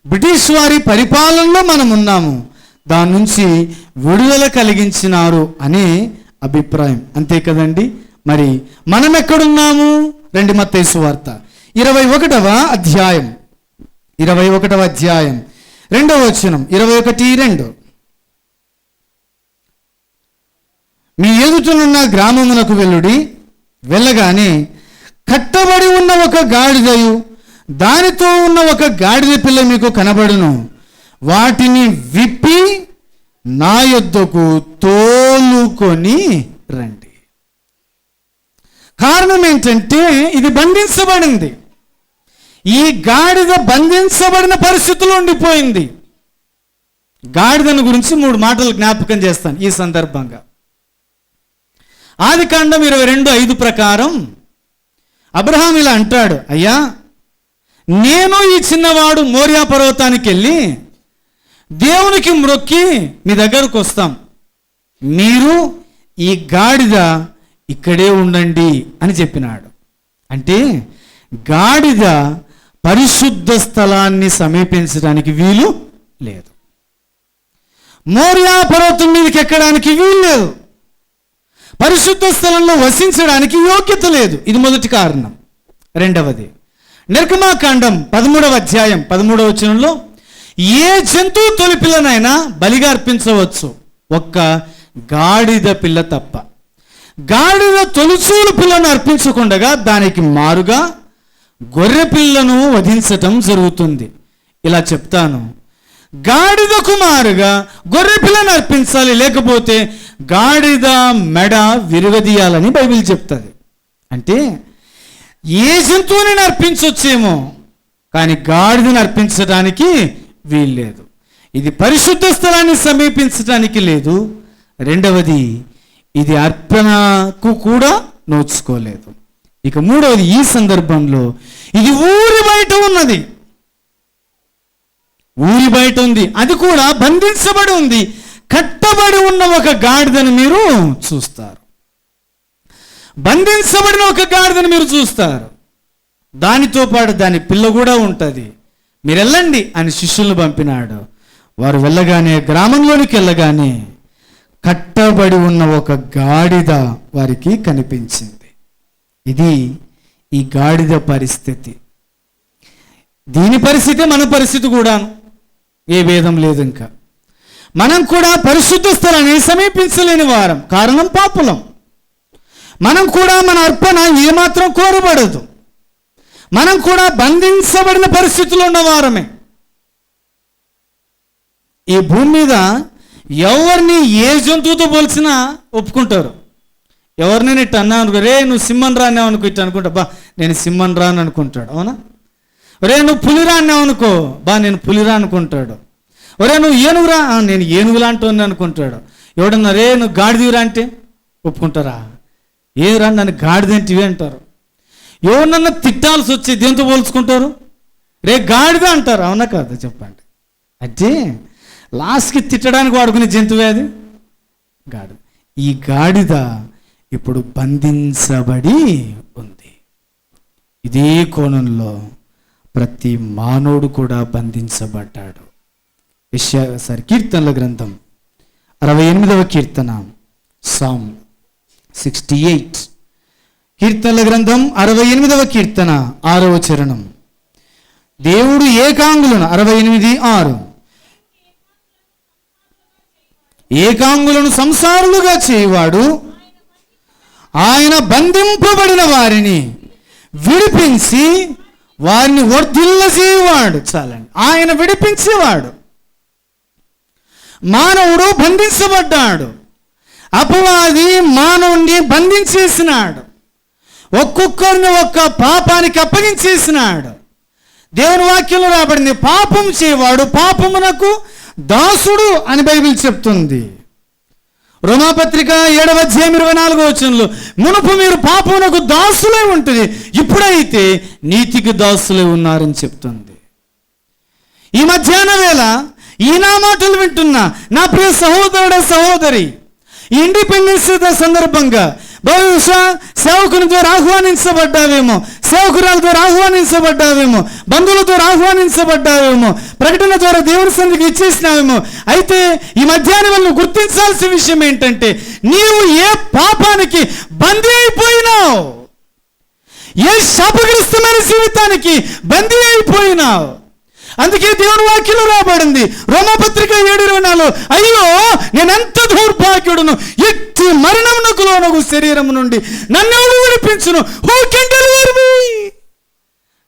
బ్రిటిష్ వారి పరిపాలనలో మనం ఉన్నాము, దాని నుంచి విడుదల కలిగించినారు అనే అభిప్రాయం. అంతే కదండి? మరి మనం ఎక్కడున్నాము? రండి, మత్తయి సువార్త 21వ అధ్యాయం 2వ వచనం, 21:2, మీ ఎదుటనున్న గ్రామమునకు వెళ్ళుడి, వెళ్ళగానే కట్టబడి ఉన్న ఒక గాడిదయు దానితో ఉన్న ఒక గాడిద పిల్ల మీకు కనబడును, వాటిని విప్పి నా యొద్దకు తోలుకొని రండి. కారణం ఏంటంటే ఇది బంధించబడింది. ఈ గాడిద బంధించబడిన పరిస్థితిలో ఉండిపోయింది. గాడిదను గురించి 3 మాటలు జ్ఞాపకం చేస్తాను ఈ సందర్భంగా. ఆదికాండం 22:5 ప్రకారం అబ్రహాం ఇలా అంటాడు, అయ్యా నేను ఈ చిన్నవాడు మోరియా పర్వతానికి వెళ్ళి దేవునికి మ్రొక్కి మీ దగ్గరకు వస్తాం, మీరు ఈ గాడిద ఇక్కడే ఉండండి అని చెప్పినాడు. అంటే గాడిద పరిశుద్ధ స్థలాన్ని సమీపించడానికి వీలు లేదు, మోరియా పర్వతం మీదకి ఎక్కడానికి వీలు లేదు, పరిశుద్ధ స్థలంలో వసించడానికి యోగ్యత లేదు. ఇది మొదటి కారణం. రెండవది, నిర్గమాకాండం 13వ అధ్యాయం 13వ వచనంలో ఏ జంతువు తొలి పిల్లనైనా బలిగా అర్పించవచ్చు, ఒక్క గాడిద పిల్ల తప్ప. గాడిద తొలిచూలు పిల్లను అర్పించకుండగా దానికి మారుగా గొర్రె పిల్లను వధించటం జరుగుతుంది. ఇలా చెప్తాను, గాడిదకు మారుగా గొర్రె పిల్లను అర్పించాలి, లేకపోతే గాడిద మెడ విరగదీయాలని బైబిల్ చెప్తుంది. అంటే ఏ జంతువుని అర్పించవచ్చేమో, కానీ గాడిదను అర్పించడానికి వీల్లేదు. ఇది పరిశుద్ధ స్థలాన్ని సమీపించడానికి లేదు. రెండవది, ఇది అర్పణకు కూడా నోచుకోలేదు. ఇక మూడవది, ఈ సందర్భంలో ఇది ఊరి బయట ఉన్నది, ఊరి బయట ఉంది, అది కూడా బంధించబడి ఉంది. కట్టబడి ఉన్న ఒక గాడిదను మీరు చూస్తారు, బంధించబడిన ఒక గాడిదను మీరు చూస్తారు, దానితో పాటు దాని పిల్ల కూడా ఉంటుంది. మీరు వెళ్ళండి అని శిష్యులను పంపినాడు. వారు వెళ్ళగానే, గ్రామంలోనికి వెళ్ళగానే కట్టబడి ఉన్న ఒక గాడిద వారికి కనిపించింది. ఇది ఈ గాడిద పరిస్థితి. దీని పరిస్థితి మన పరిస్థితి కూడాను, ఏ భేదం లేదు. ఇంకా మనం కూడా పరిశుద్ధ స్థలాన్ని సమీపించలేని వారం, కారణం పాపులం. మనం కూడా మన అర్పణ ఏమాత్రం కోరబడదు. మనం కూడా బంధించబడిన పరిస్థితుల్లో ఉన్నవారమే. ఈ భూమి మీద ఎవరిని ఏ జంతువుతో పోల్చినా ఒప్పుకుంటారు. ఎవరినైనా ఇట్టు అన్నా అనుకో, రే నువ్వు సింహన్ రా అన్నావు అనుకో, ఇట్టు అనుకుంటా, బా నేను సింహన్ రా అని అనుకుంటాడు, అవునా? ఒరే నువ్వు పులిరా అన్నావు అనుకో, బా నేను పులిరా అనుకుంటాడు. ఒరే నువ్వు ఏనుగురా, నేను ఏనుగు లాంటి అనుకుంటాడు. ఎవడన్నా రే నువ్వు గాడిదిరా అంటే ఒప్పుకుంటారా? ఏరా నన్ను గాడిదేంటివి అంటారు. ఎవరినన్నా తిట్టాల్సి వచ్చి దేంతో పోల్చుకుంటారు? రే గాడిద అంటారు, అవునా కాదా చెప్పండి? అంటే లాస్ట్కి తిట్టడానికి వాడుకునే జంతువే అది గాడిద. ఈ గాడిద ఇప్పుడు బంధించబడి ఉంది. ఇదే కోణంలో ప్రతి మానవుడు కూడా బంధించబడ్డాడు. కీర్తనల గ్రంథం 68వ కీర్తన, సామ్ 68. కీర్తనల గ్రంథం 68వ కీర్తన 6వ చరణం. దేవుడు ఏకాంగులను 68:6 ఏకాంగులను సంసారులుగా చేయవాడు, ఆయన బంధింపబడిన వారిని విడిపించి వారిని వర్ధిల్లజేయవాడు. చాలండి, ఆయన విడిపించేవాడు. మానవుడు బంధించబడ్డాడు, అపవాది మానవుణ్ణి బంధించేసినాడు, ఒక్కొక్కరిని ఒక్క పాపానికి అప్పగించేసినాడు. దేవుని వాక్యంలో రాబడింది, పాపం చేయవాడు పాపమునకు దాసుడు అని బైబిల్ చెప్తుంది. రోమాపత్రిక 7వ అధ్యాయం 24వ వచనంలో, మునుపు మీరు పాపమునకు దాసులై ఉంటుంది, ఇప్పుడైతే నీతికి దాసులై ఉన్నారని చెప్తుంది. ఈ మధ్యాహ్న వేళ ఈ నా మాటలు వింటున్నా నా ప్రియ సహోదరుడ సహోదరి, ఈ ఇండిపెండెన్స్ డే సందర్భంగా బహుశా సేవకుని ద్వారా ఆహ్వానించబడ్డావేమో, సేవకురాల ద్వారా ఆహ్వానించబడ్డావేమో, బంధువుల ద్వారా ఆహ్వానించబడ్డావేమో, ప్రకటన ద్వారా దేవుని సన్నిధికి ఇచ్చేసినావేమో. అయితే ఈ మధ్యాహ్నం నువ్వు గుర్తించాల్సిన విషయం ఏంటంటే, నీవు ఏ పాపానికి బందీ అయిపోయినావు, ఏ శాపగ్రస్తమైన జీవితానికి బందీ అయిపోయినావు. అందుకే దేవుని వాక్యంలో రాబడింది రోమాపత్రిక 7:24, అయ్యో నేనెంత దౌర్భాగ్యుడును, ఎట్టి మరణమునకు లోనగు శరీరము నుండి నన్నెవరు విడిపించును? హూ కెన్ డెలివర్ మీ?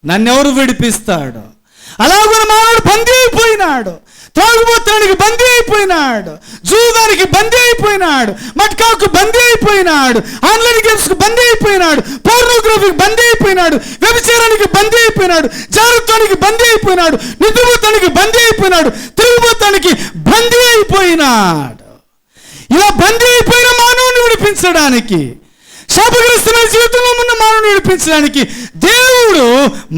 నన్నెవరు విడిపిస్తాడు? అలాగే మానవుడు బందీ అయిపోయినాడు, త్రాగుబోతానికి బందీ అయిపోయినాడు, జూదానికి బందీ అయిపోయినాడు, మట్కాకు బందీ అయిపోయినాడు, ఆన్లైన్ గేమ్స్కి బందీ అయిపోయినాడు, పోర్నోగ్రఫీకి బందీ అయిపోయినాడు, వ్యభిచారానికి బందీ అయిపోయినాడు, జాగ్రత్తానికి బందీ అయిపోయినాడు, నిద్రపోతానికి బందీ అయిపోయినాడు, తిరుగుబోతానికి బందీ అయిపోయినాడు. ఇలా బందీ అయిపోయిన మానవుని విడిపించడానికి, శాపగ్రస్తమైన జీవితంలో ఉన్న మానవుని విడిపించడానికి దేవుడు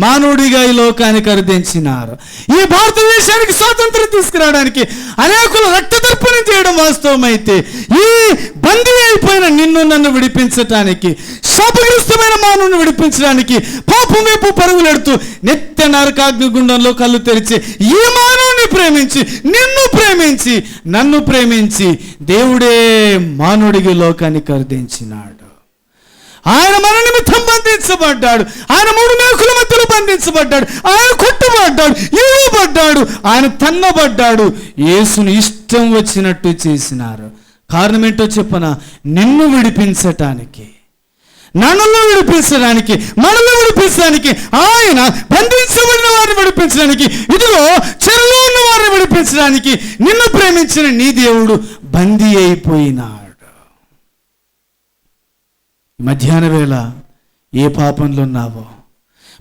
మానవుడిగా ఈ లోకానికి అరుదించినారు. ఈ భారతదేశానికి స్వాతంత్రం తీసుకురావడానికి అనేకులు రక్తతర్పణం చేయడం వాస్తవమైతే, ఈ బందీ అయిపోయిన నిన్ను నన్ను విడిపించటానికి, శాపగ్రస్తమైన మానవుని విడిపించడానికి పాపం వైపు పరుగులెడుతూ నిత్య నరకాగ్ని గుండంలో కళ్ళు తెరిచి ఈ మానవుని ప్రేమించి, నిన్ను ప్రేమించి, నన్ను ప్రేమించి దేవుడే మానవుడికి లోకానికి అరుదించినాడు. ఆయన మన నిమిత్తం బంధించబడ్డాడు, ఆయన 3 మేకుల మధ్యలో బంధించబడ్డాడు, ఆయన కొట్టబడ్డాడు, ఇవ్వబడ్డాడు, ఆయన తన్నబడ్డాడు. యేసుని ఇష్టం వచ్చినట్టు చేసినారు. కారణం ఏంటో చెప్పనా? నిన్ను విడిపించటానికి, నన్ను విడిపించడానికి, మనల్ని విడిపించడానికి, ఆయన బంధించబడిన వారిని విడిపించడానికి, ఇదిగో చెరలో ఉన్న వారిని విడిపించడానికి నిన్ను ప్రేమించిన నీ దేవుడు బందీ అయిపోయినాడు. మధ్యాహ్న వేళ ఏ పాపంలో ఉన్నావో,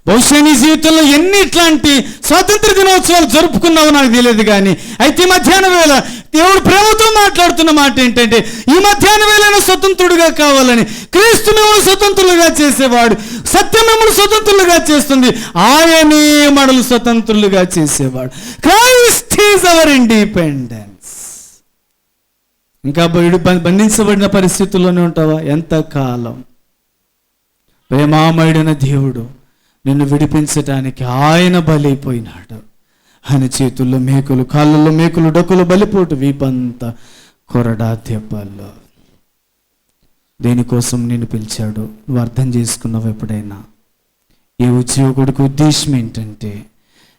బహుశా నీ జీవితంలో ఎన్ని ఇట్లాంటి స్వాతంత్ర దినోత్సవాలు జరుపుకున్నావో నాకు తెలియదు, కానీ అయితే ఈ మధ్యాహ్న వేళ దేవుడు ప్రేమతో మాట్లాడుతున్న మాట ఏంటంటే, ఈ మధ్యాహ్న వేళ స్వతంత్రుడిగా కావాలని, క్రీస్తు మిమ్మల్ని స్వతంత్రులుగా చేసేవాడు, సత్యం మిమ్మల్ని స్వతంత్రులుగా చేస్తుంది, ఆయనే మనల్ని స్వతంత్రులుగా చేసేవాడు. Christ is our independence. ఇంకా బంధించబడిన పరిస్థితుల్లోనే ఉంటావా? ఎంతకాలం? ప్రేమామయుడైన దేవుడు నిన్ను విడిపించటానికి ఆయన బలైపోయినాడు. ఆయన చేతుల్లో మేకులు, కాళ్ళల్లో మేకులు, డొక్కులు, బలిపోటు, వీపంతా కొరడా దెబ్బలు. దేనికోసం నిన్ను పిలిచాడు నువ్వు అర్థం చేసుకున్నావు ఎప్పుడైనా? ఈ ఉద్యోగుడికి ఉద్దేశం ఏంటంటే,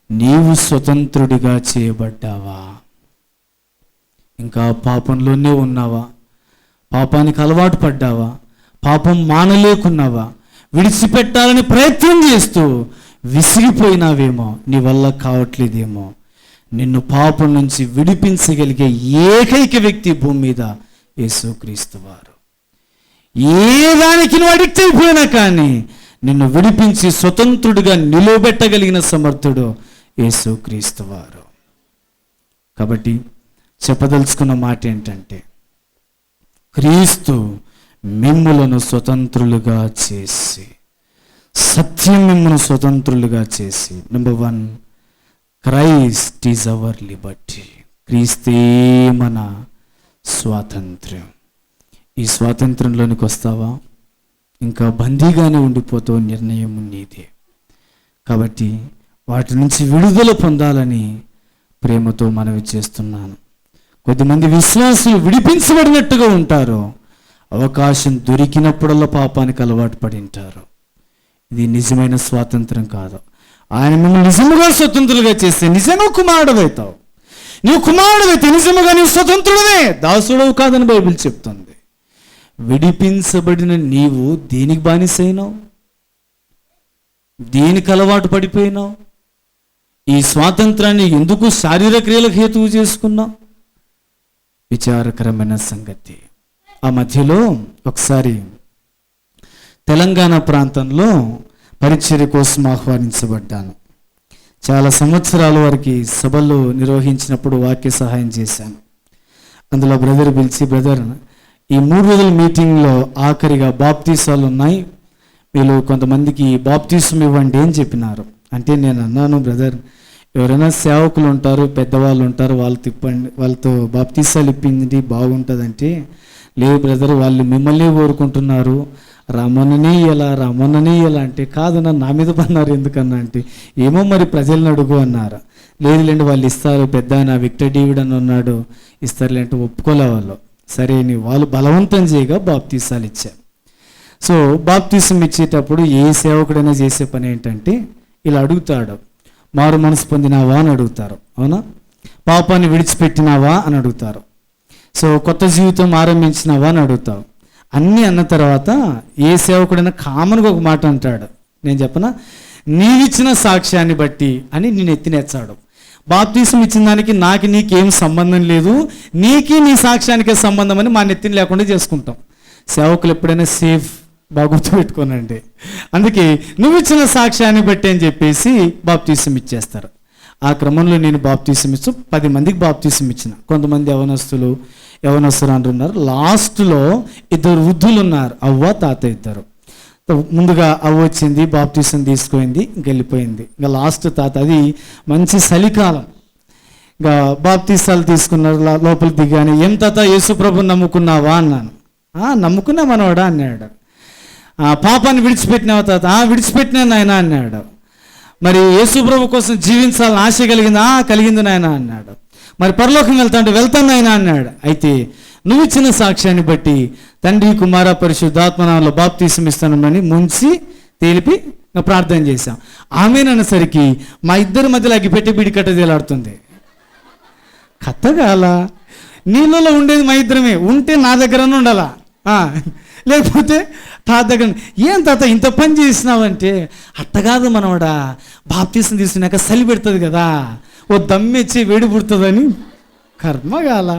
నీవు స్వతంత్రుడిగా చేయబడ్డావా? ఇంకా పాపంలోనే ఉన్నావా? పాపానికి అలవాటు పడ్డావా? పాపం మానలేకున్నావా? విడిచిపెట్టాలని ప్రయత్నం చేస్తూ విసిగిపోయినావేమో, నీ వల్ల కావట్లేదేమో. నిన్ను పాపం నుంచి విడిపించగలిగే ఏకైక వ్యక్తి భూమి మీద యేసుక్రీస్తు వారు. ఏ దానికి నువ్వు అడిక్ట్ అయిపోయినా కానీ నిన్ను విడిపించి స్వతంత్రుడిగా నిలబెట్టగలిగిన సమర్థుడు యేసుక్రీస్తు వారు. కాబట్టి చెప్పదలుచుకున్న మాట ఏంటంటే, క్రీస్తు మిమ్ములను స్వతంత్రులుగా చేసి, సత్యం మిమ్మల్ని స్వతంత్రులుగా చేసి. Number 1, Christ is hour Liberty. క్రీస్తే మన స్వాతంత్ర్యం. ఈ స్వాతంత్రంలోనికి వస్తావా? ఇంకా బందీగానే ఉండిపోతావు. నిర్ణయం నీదే. కాబట్టి వాటి నుంచి విడుదల పొందాలని ప్రేమతో మనవి చేస్తున్నాను. కొద్దిమంది విశ్వాసులు విడిపించబడినట్టుగా ఉంటారు, అవకాశం దొరికినప్పుడల్లా పాపానికి అలవాటు పడి ఉంటారు. ఇది నిజమైన స్వాతంత్రం కాదు. ఆయన మిమ్మల్ని నిజముగా స్వతంత్రులుగా చేస్తే నిజంగా కుమారుడవుతావు. నీవు కుమారుడవైతే నిజముగా నీవు స్వతంత్రుడవే, దాసుడవు కాదని బైబిల్ చెప్తుంది. విడిపించబడిన నీవు దేనికి బానిసైనావు? దేనికి అలవాటు పడిపోయినావు? ఈ స్వాతంత్రాన్ని ఎందుకు శారీరక క్రియలకు హేతువు చేసుకున్నావు? విచారకరమైన సంగతి. ఆ మధ్యలో ఒకసారి తెలంగాణ ప్రాంతంలో పరిచర్య కోసం ఆహ్వానించబడ్డాను. చాలా సంవత్సరాల వరకు సభలు నిర్వహించినప్పుడు వాక్య సహాయం చేశాను. అందులో బ్రదర్ పిలిచి, బ్రదర్ ఈ 3 రోజుల మీటింగ్లో ఆఖరిగా బాప్తీసాలు ఉన్నాయి, వీళ్ళు కొంతమందికి బాప్తీసం ఇవ్వండి అని చెప్పినారు. అంటే నేను అన్నాను, బ్రదర్ ఎవరైనా సేవకులు ఉంటారు, పెద్దవాళ్ళు ఉంటారు, వాళ్ళు తిప్పండి, వాళ్ళతో బాప్తీసాలు ఇప్పింది బాగుంటుందంటే, లేదు బ్రదర్ వాళ్ళు మిమ్మల్ని కోరుకుంటున్నారు, రమణనే ఇలా అంటే, కాదు నన్ను నా మీద పన్నారు ఎందుకన్నా అంటే, ఏమో మరి ప్రజలను అడుగు అన్నారు. లేదులేండి వాళ్ళు ఇస్తారు, పెద్ద ఆయన విక్టర్ డేవిడ్ అని ఉన్నాడు ఇస్తారులేంటే ఒప్పుకోలే వాళ్ళు. సరే అని వాళ్ళు బలవంతం చేయగా బాప్తీసాలు ఇచ్చారు. సో బాప్తీసం ఇచ్చేటప్పుడు ఏ సేవకుడైనా చేసే పని ఏంటంటే ఇలా అడుగుతాడు, మారు మనసు పొందినావా అని అడుగుతారు, అవునా? పాపాన్ని విడిచిపెట్టినావా అని అడుగుతారు. సో కొత్త జీవితం ఆరంభించినావా అని అడుగుతావు. అన్నీ అన్న తర్వాత ఏ సేవకుడైనా కామన్గా ఒక మాట అంటాడు, నేను చెప్పనా, నీవిచ్చిన సాక్ష్యాన్ని బట్టి అని నేను ఎత్తినేచ్చాడు. బాప్తీసం ఇచ్చిన దానికి నాకు నీకేం సంబంధం లేదు, నీకు నీ సాక్ష్యానికే సంబంధం అని మా నెత్తిని లేకుండా చేసుకుంటాం. సేవకులు ఎప్పుడైనా సేఫ్ బాగా గుర్తుపెట్టుకోనండి. అందుకే నువ్వు ఇచ్చిన సాక్ష్యాన్ని బట్టి అని చెప్పేసి బాప్తీసం ఇచ్చేస్తారు. ఆ క్రమంలో నేను బాప్తీసం ఇస్తూ 10 మందికి బాప్తీసం ఇచ్చిన. కొంతమంది యవనస్తులు అంటున్నారు. లాస్ట్లో 2 వృద్ధులు ఉన్నారు, అవ్వ తాత ఇద్దరు. ముందుగా అవ్వ వచ్చింది, బాప్తీసం తీసుకుపోయింది, వెళ్ళిపోయింది. ఇంకా లాస్ట్ తాత, అది మంచి చలికాలం, ఇంకా బాప్తీసాలు తీసుకున్నారు. లోపలికి దిగాను. ఏం తాత యేసుప్రభుని నమ్ముకున్నావా అన్నాను. నమ్ముకున్నా మనవాడా అన్నాడు. పాపాన్ని విడిచిపెట్టినావా తాత? విడిచిపెట్టినా నాయన అన్నాడు. మరి యేసుప్రభు కోసం జీవించాలని ఆశ కలిగిందా? కలిగింది నాయన అన్నాడు. మరి పరలోకం వెళ్తాను నాయన అన్నాడు. అయితే నువ్వు ఇచ్చిన సాక్ష్యాన్ని బట్టి తండ్రి కుమార పరిశుద్ధాత్మనామములో బాప్తీసం ఇస్తానని ముంచి తేలిపి ప్రార్థన చేశాం. ఆమెననేసరికి మా ఇద్దరి మధ్యలో అగ్గిపెట్టి బిడికట్ట తేలాడుతుంది. కథగాల నీళ్ళలో ఉండేది మా ఇద్దరమే, ఉంటే నా దగ్గరనే ఉండాలా, లేకపోతే తాత దగ్గర. ఏం తాత ఇంత పని చేసినావంటే, అట్టగాదు మనవాడా, బాప్తీసం తీసుకున్నాక చలి పెడుతుంది కదా, ఓ దమ్మెచ్చి వేడి పుడుతుందని. కర్మగాల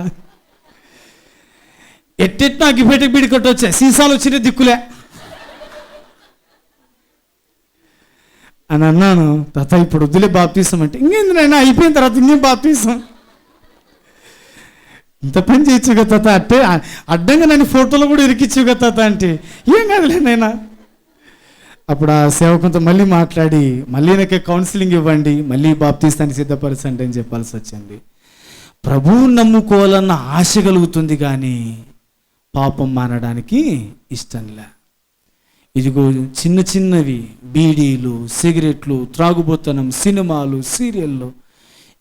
ఎట్టెట్నా అగ్గిపెట్టి బిడికట్టు వచ్చాయి, సీసాలు వచ్చిన దిక్కులే అని అన్నాను. తాత ఇప్పుడు వద్దులే బాప్తీసం అంటే, ఇంకేంది నాయన అయిపోయిన తర్వాత ఇంకేం బాప్తీసం, ఇంత పని చేయొచ్చు కదా తాత, అంటే అడ్డంగా నన్ను ఫోటోలో కూడా ఇరికిచ్చు కదా తాత అంటే, ఏం కాదులే నైనా. అప్పుడు ఆ సేవకునితో మళ్ళీ మాట్లాడి, మళ్ళీ నాకు కౌన్సిలింగ్ ఇవ్వండి, మళ్ళీ బాప్తీస్తానికి సిద్ధపరచండి అని చెప్పాల్సి వచ్చింది. ప్రభువుని నమ్ముకోవాలన్న ఆశ కలుగుతుంది, కానీ పాపం మానడానికి ఇష్టంలే. ఇదిగో చిన్నవి బీడీలు, సిగరెట్లు, త్రాగుబోతనం, సినిమాలు, సీరియళ్ళు,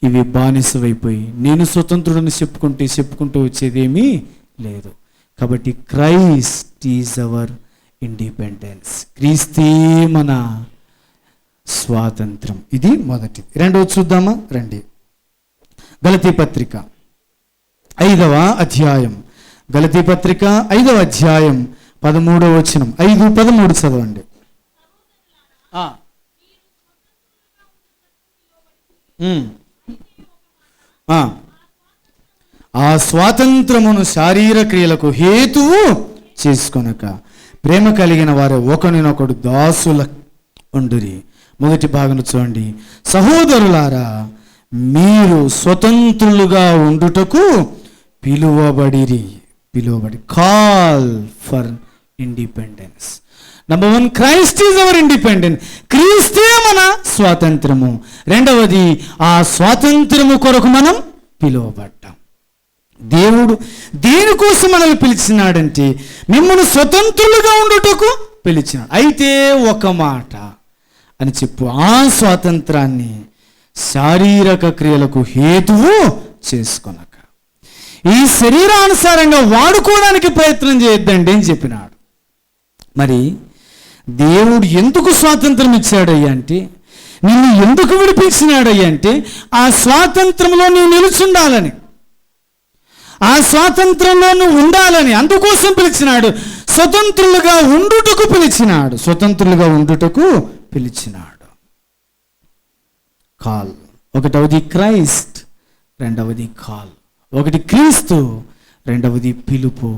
ఇవి బానిసవైపోయి నేను స్వతంత్రుడిని చెప్పుకుంటూ వచ్చేదేమీ లేదు. కాబట్టి క్రైస్ట్ ఈజ్ అవర్ ఇండిపెండెన్స్, క్రీస్తే మన స్వాతంత్రం. ఇది మొదటిది. రెండవది చూద్దామా? రండి. గలతీ పత్రిక 5వ అధ్యాయం, గలతీ పత్రిక 5వ అధ్యాయం 13వ వచనం, 5:13 చదవండి. ఆ స్వాతంత్రమును శారీర క్రియలకు హేతువు చేసుకొనక ప్రేమ కలిగిన వారు ఒకరినొకడు దాసుల ఉండురి. మొదటి భాగం చూడండి. సహోదరులారా, మీరు స్వతంత్రులుగా ఉండుటకు పిలువబడి call for independence. Number 1, Christ is our independence, క్రీస్తే మన స్వాతంత్రము. రెండవది, ఆ స్వాతంత్రము కొరకు మనం పిలువబడ్డాం. దేవుడు దేనికోసం మనల్ని పిలిచినాడంటే, మిమ్మల్ని స్వతంత్రులుగా ఉండుటకు పిలిచినాడు. అయితే ఒక మాట అని చెప్పు, ఆ స్వాతంత్రాన్ని శారీరక క్రియలకు హేతువు చేసుకొనక, ఈ శరీరానుసారంగా వాడుకోవడానికి ప్రయత్నం చేయొద్దండి అని చెప్పినాడు. మరి దేవుడు ఎందుకు స్వాతంత్రం ఇచ్చాడయ్యా అంటే, నిన్ను ఎందుకు విడిపించినాడయ్యా అంటే, ఆ స్వాతంత్రంలో నీవు నిలుచుండాలని, ఆ స్వాతంత్రంలో నువ్వు ఉండాలని, అందుకోసం పిలిచినాడు. స్వతంత్రులుగా ఉండుటకు పిలిచినాడు. కాల్. ఒకటవది క్రైస్ట్, రెండవది కాల్. ఒకటి క్రీస్తు, రెండవది పిలుపు.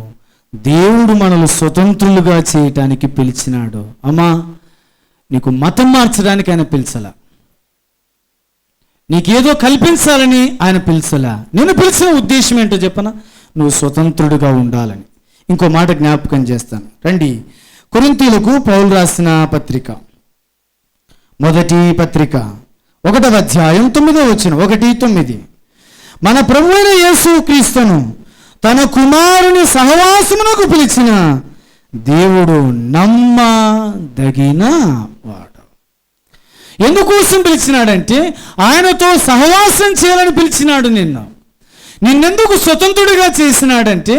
దేవుడు మనల్ని స్వతంత్రులుగా చేయటానికి పిలిచినాడు. అమ్మా, నీకు మతం మార్చడానికి ఆయన పిలిచలా, నీకేదో కల్పించాలని ఆయన పిలిచలా. నేను పిలిచిన ఉద్దేశం ఏంటో చెప్పనా? నువ్వు స్వతంత్రుడిగా ఉండాలని. ఇంకో మాట జ్ఞాపకం చేస్తాను, రండి. కొరింథీయులకు పౌలు రాసిన పత్రిక, మొదటి పత్రిక 1వ అధ్యాయం 9వ వచనం, 1:9. మన ప్రభువైన యేసు క్రీస్తును తన కుమారుని సహవాసమునకు పిలిచిన దేవుడు నమ్మదగిన వాడు. ఎందుకోసం పిలిచినాడంటే, ఆయనతో సహవాసం చేయాలని పిలిచినాడు. నిన్నెందుకు స్వతంత్రుడిగా చేసినాడంటే,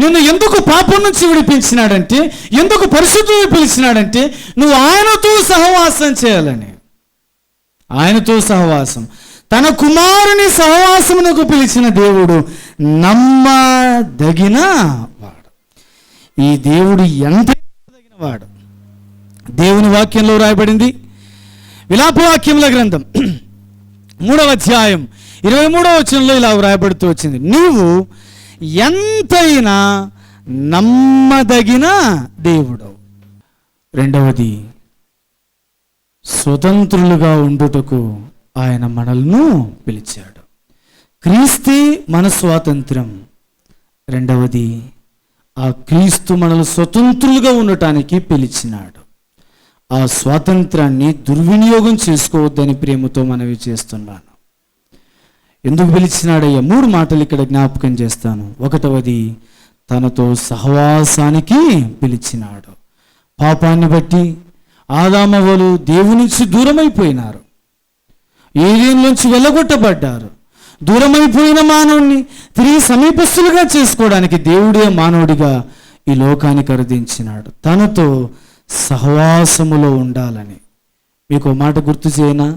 నిన్ను ఎందుకు పాపం నుంచి విడిపించినాడంటే, ఎందుకు పరిశుద్ధుడిగా పిలిచినాడంటే, నువ్వు ఆయనతో సహవాసం చేయాలని. ఆయనతో సహవాసం, తన కుమారుని సహవాసమునకు పిలిచిన దేవుడు నమ్మదగిన వాడు. ఈ దేవుడు ఎంత నమ్మదగిన వాడు! దేవుని వాక్యంలో రాయబడింది, విలాపవాక్యముల గ్రంథం 3వ అధ్యాయం 23వ వచనంలో ఇలా వ్రాయబడుతూ వచ్చింది, నువ్వు ఎంతైనా నమ్మదగిన దేవుడు. రెండవది, స్వతంత్రులుగా ఉండుటకు ఆయన మనల్ని పిలిచాడు. క్రీస్తే మన స్వాతంత్రం. రెండవది, ఆ క్రీస్తు మనల్ని స్వతంత్రులుగా ఉండటానికి పిలిచినాడు. ఆ స్వాతంత్రాన్ని దుర్వినియోగం చేసుకోవద్దని ప్రేమతో మనవి చేస్తున్నాను. ఎందుకు పిలిచినాడయ్యా? 3 మాటలు ఇక్కడ జ్ఞాపకం చేస్తాను. ఒకటవది, తనతో సహవాసానికి పిలిచినాడు. పాపాన్ని బట్టి ఆదామవ్వలు దేవుని నుంచి దూరమైపోయినారు, ఏదెన్ నుంచి వెళ్ళగొట్టబడ్డారు. దూరమైపోయిన మానవుణ్ణి తిరిగి సమీపస్తులుగా చేసుకోవడానికి దేవుడే మానవుడిగా ఈ లోకానికి అరుదించినాడు, తనతో సహవాసములో ఉండాలని. మీకు ఒక మాట గుర్తు చేయనా?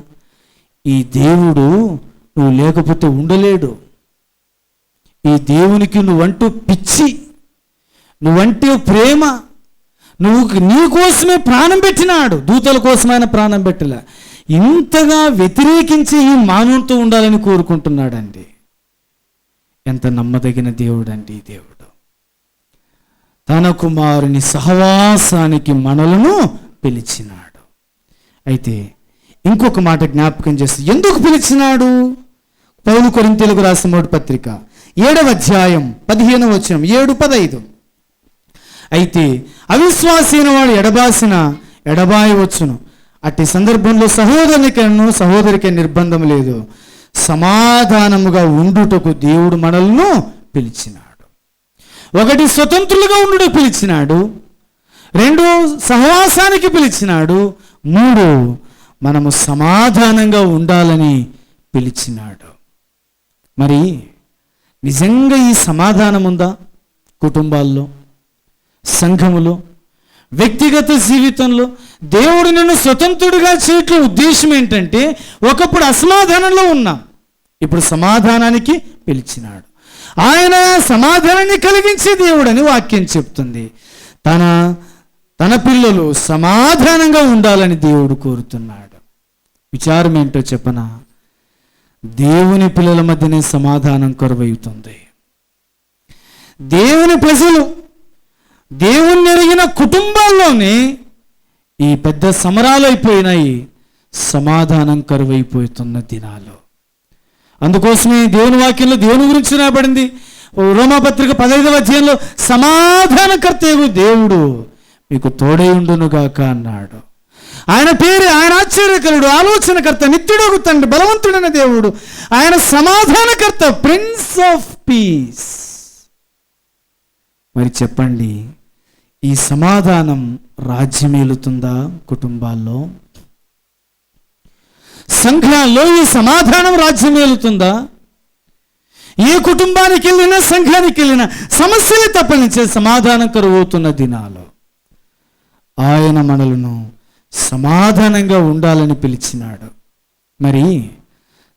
ఈ దేవుడు నువ్వు లేకపోతే ఉండలేడు. ఈ దేవునికి నువ్వంటూ పిచ్చి, నువ్వంటే ప్రేమ, నీ కోసమే ప్రాణం పెట్టినాడు, దూతల కోసమైన ప్రాణం పెట్టలే. ఇంతగా వ్యతిరేకించి ఈ మానవునితో ఉండాలని కోరుకుంటున్నాడండి. ఎంత నమ్మదగిన దేవుడు అండి ఈ దేవుడు. తన కుమారుని సహవాసానికి మనలను పిలిచినాడు. అయితే ఇంకొక మాట జ్ఞాపకం చేస్తూ, ఎందుకు పిలిచినాడు? పౌలు కొరింథీయులకు రాసిన 3వ పత్రిక 7వ అధ్యాయం 15వ వచనం, 7-15. అయితే అవిశ్వాసి అయిన వాడు ఎడబాయవచ్చును, అట్టి సందర్భంలో సహోదరికి నిర్బంధం లేదు, సమాధానముగా ఉండుటకు దేవుడు మనల్ని పిలిచినాడు. 1, స్వతంత్రులుగా ఉండుటకు పిలిచినాడు. 2, సహవాసానికి పిలిచినాడు. 3, మనము సమాధానంగా ఉండాలని పిలిచినాడు. మరి నిజంగా ఈ సమాధానం ఉందా? కుటుంబాల్లో, సంఘములో, వ్యక్తిగత జీవితంలో దేవుడు నిన్ను స్వతంత్రుడిగా చేయటం ఉద్దేశం ఏంటంటే, ఒకప్పుడు అసమాధానంలో ఉన్నాం, ఇప్పుడు సమాధానానికి పిలిచినాడు. ఆయన సమాధానాన్ని కలిగించే దేవుడని వాక్యం చెప్తుంది. తన పిల్లలు సమాధానంగా ఉండాలని దేవుడు కోరుతున్నాడు. విచారం ఏంటో చెప్పనా? దేవుని పిల్లల మధ్యనే సమాధానం కొరవవుతుంది. దేవుని ప్రజలు, దేవుణ్ణి ఎరిగిన కుటుంబాల్లోనే ఈ పెద్ద సమరాలు అయిపోయినాయి, సమాధానం కరువైపోతున్న దినాలు. అందుకోసమే దేవుని వాక్యంలో దేవుని గురించి రాయబడింది. రోమాపత్రిక 15వ అధ్యాయంలో సమాధానకర్తయగు దేవుడు మీకు తోడై ఉండునుగాక అన్నాడు. ఆయన పేరు, ఆయన ఆశ్చర్యకరుడు, ఆలోచనకర్త, నిత్యుడగు తండ్రి, బలవంతుడైన దేవుడు. ఆయన సమాధానకర్త, ప్రిన్స్ ఆఫ్ పీస్. మరి చెప్పండి, ఈ సమాధానం రాజ్యమేలుతుందా? కుటుంబాల్లో, సంఘాల్లో ఈ సమాధానం రాజ్యమేలుతుందా? ఏ కుటుంబానికి వెళ్ళినా, సంఘానికి వెళ్ళినా సమస్యలు తప్పనించే సమాధానం కరువవుతున్న దినాలు. ఆయన మనలను సమాధానంగా ఉండాలని పిలిచినాడు. మరి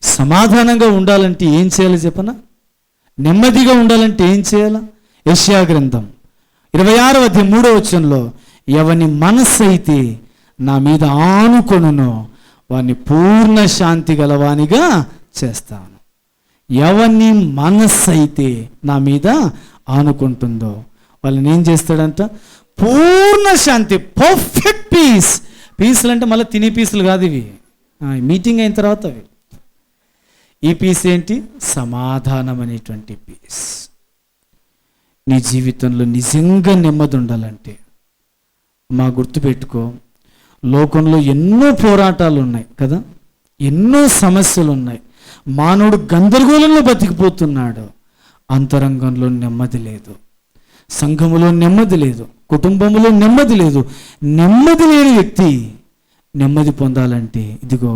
సమాధానంగా ఉండాలంటే ఏం చేయాలి చెప్పనా? నెమ్మదిగా ఉండాలంటే ఏం చేయాలా? యెషయా గ్రంథం 26వ అధ్యాయం 3వ వచనంలో, ఎవని మనస్సు అయితే నా మీద ఆనుకొనునో వాని పూర్ణ శాంతి గలవానిగా చేస్తాను. ఎవని మనస్సు అయితే నా మీద ఆనుకుంటుందో వాళ్ళని ఏం చేస్తాడంట? పూర్ణ శాంతి, పర్ఫెక్ట్ పీస్. పీసులు అంటే మళ్ళీ తినే పీసులు కాదు ఇవి, మీటింగ్ అయిన తర్వాత అవి. ఈ పీస్ ఏంటి? సమాధానం అనేటువంటి పీస్. నీ జీవితంలో నిజంగా నెమ్మది ఉండాలంటే గుర్తుపెట్టుకో, లోకంలో ఎన్నో పోరాటాలు ఉన్నాయి కదా, ఎన్నో సమస్యలు ఉన్నాయి. మానవుడు గందరగోళంలో బతికిపోతున్నాడు. అంతరంగంలో నెమ్మది లేదు, సంఘములో నెమ్మది లేదు, కుటుంబంలో నెమ్మది లేదు. నెమ్మది లేని వ్యక్తి నెమ్మది పొందాలంటే ఇదిగో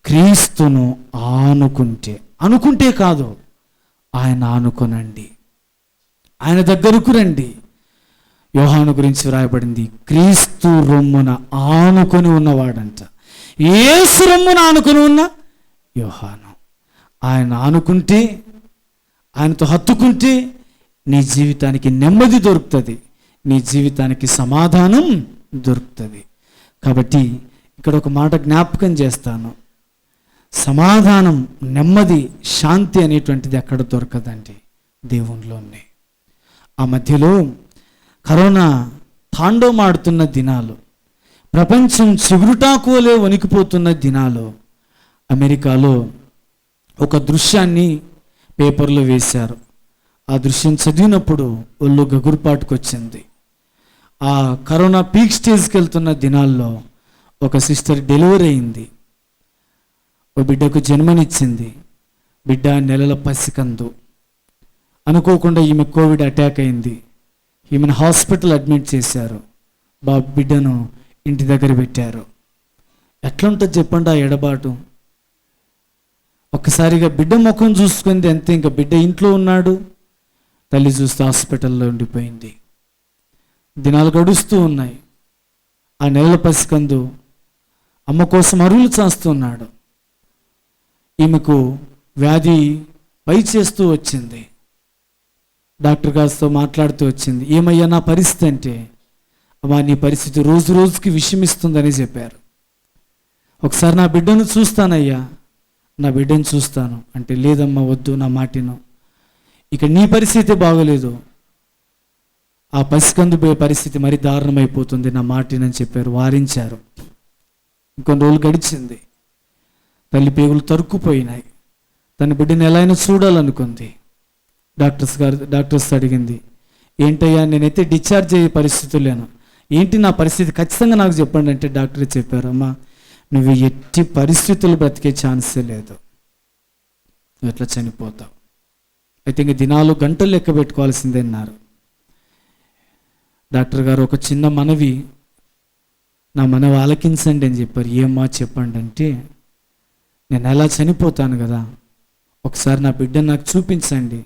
క్రీస్తును అనుకుంటే కాదు, ఆయన ఆనుకొనండి, ఆయన దగ్గరకు రండి. యోహాను గురించి వ్రాయబడింది, క్రీస్తు రొమ్మున ఆనుకొని ఉన్నవాడంట. యేసు రొమ్మున ఆనుకొని ఉన్న యోహాను. ఆయన ఆనుకుంటే, ఆయనతో హత్తుకుంటే నీ జీవితానికి నెమ్మది దొరుకుతుంది, నీ జీవితానికి సమాధానం దొరుకుతుంది. కాబట్టి ఇక్కడ ఒక మాట జ్ఞాపకం చేస్తాను. సమాధానం, నెమ్మది, శాంతి అనేటువంటిది ఎక్కడ దొరకదండి, దేవునిలోనే. ఆ మధ్యలో కరోనా తాండవమాడుతున్న దినాలు, ప్రపంచం చిగురుటాకువలే వణికిపోతున్న దినాలు, అమెరికాలో ఒక దృశ్యాన్ని పేపర్లో వేశారు. ఆ దృశ్యం చదివినప్పుడు ఒళ్ళు గగురుపాటుకొచ్చింది. ఆ కరోనా పీక్ స్టేజ్కి వెళ్తున్న దినాల్లో ఒక సిస్టర్ డెలివరీ అయింది. ఓ బిడ్డకు జన్మనిచ్చింది. బిడ్డ నెలల పసికందు. అనుకోకుండా ఈమె కోవిడ్ అటాక్ అయింది. ఈమెను హాస్పిటల్ అడ్మిట్ చేశారు. బిడ్డను ఇంటి దగ్గర పెట్టారు. ఎట్లా ఉంటుంది చెప్పండి ఆ ఎడబాటు. ఒక్కసారిగా బిడ్డ ముఖం చూసుకుంది అంతే. ఇంకా బిడ్డ ఇంట్లో ఉన్నాడు, తల్లి చూస్తే హాస్పిటల్లో ఉండిపోయింది. దినాలు గడుస్తూ ఉన్నాయి. ఆ నెలల పసికందు అమ్మ కోసం అరువులు చాస్తున్నాడు. ఈమెకు వ్యాధి పై చేస్తూ వచ్చింది. డాక్టర్ గారితో మాట్లాడుతూ వచ్చింది. ఏమయ్యా నా పరిస్థితి అంటే, అమ్మా నీ పరిస్థితి రోజు రోజుకి విషమిస్తుందని చెప్పారు. ఒకసారి నా బిడ్డను చూస్తానయ్యా, నా బిడ్డను చూస్తాను అంటే, లేదమ్మా వద్దు, నా మాటిను, ఇక నీ పరిస్థితి బాగోలేదు, ఆ పసికందు పరిస్థితి మరి దారుణమైపోతుంది, నా మాటినని చెప్పారు. వారించారు. ఇంకొన్ని రోజులు గడిచింది. తల్లి పేగులు తరుక్కుపోయినాయి. తన బిడ్డను ఎలా అయినా చూడాలనుకుంది. డాక్టర్స్ అడిగింది, ఏంటయ్యా నేనైతే డిశ్చార్జ్ అయ్యే పరిస్థితులు లేను, ఏంటి నా పరిస్థితి ఖచ్చితంగా నాకు చెప్పండి అంటే, డాక్టర్ చెప్పారు, అమ్మా నువ్వు ఎట్టి పరిస్థితులు బ్రతికే ఛాన్సే లేదు, నువ్వు ఎట్లా చనిపోతావు, అయితే ఇంక దినాలు గంటలు లెక్క పెట్టుకోవాల్సిందే అన్నారు. డాక్టర్ గారు ఒక చిన్న మనవి, నా మనవి ఆలకించండి అని చెప్పారు. ఏమ్మా చెప్పండి అంటే, నేను ఎలా చనిపోతాను కదా, ఒకసారి నా బిడ్డను నాకు చూపించండి,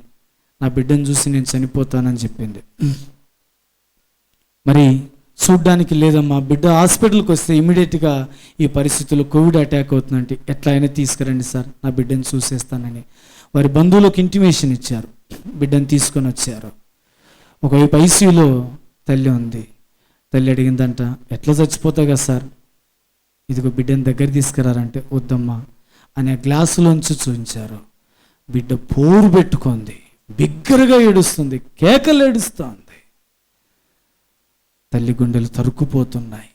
నా బిడ్డను చూసి నేను చనిపోతానని చెప్పింది. మరి చూడ్డానికి లేదమ్మా, బిడ్డ హాస్పిటల్కి వస్తే ఇమీడియట్గా ఈ పరిస్థితుల్లో కోవిడ్ అటాక్ అవుతుందంటే, ఎట్లా అయినా తీసుకురండి సార్, నా బిడ్డను చూసేస్తానని వారి బంధువులకు ఇంటిమేషన్ ఇచ్చారు. బిడ్డను తీసుకొని వచ్చారు. ఒకవైపు ఐసీయూలో తల్లి ఉంది. తల్లి అడిగిందంట, ఎట్లా చచ్చిపోతావు కదా సార్, ఇదిగో బిడ్డను దగ్గర తీసుకురారంటే, వద్దమ్మా అని ఆ గ్లాసులోంచి చూపించారు. బిడ్డ పోరు పెట్టుకుంది, బిగ్గరగా ఏడుస్తుంది, కేకలు ఏడుస్తుంది. తల్లి గుండెలు తరుక్కుపోతున్నాయి.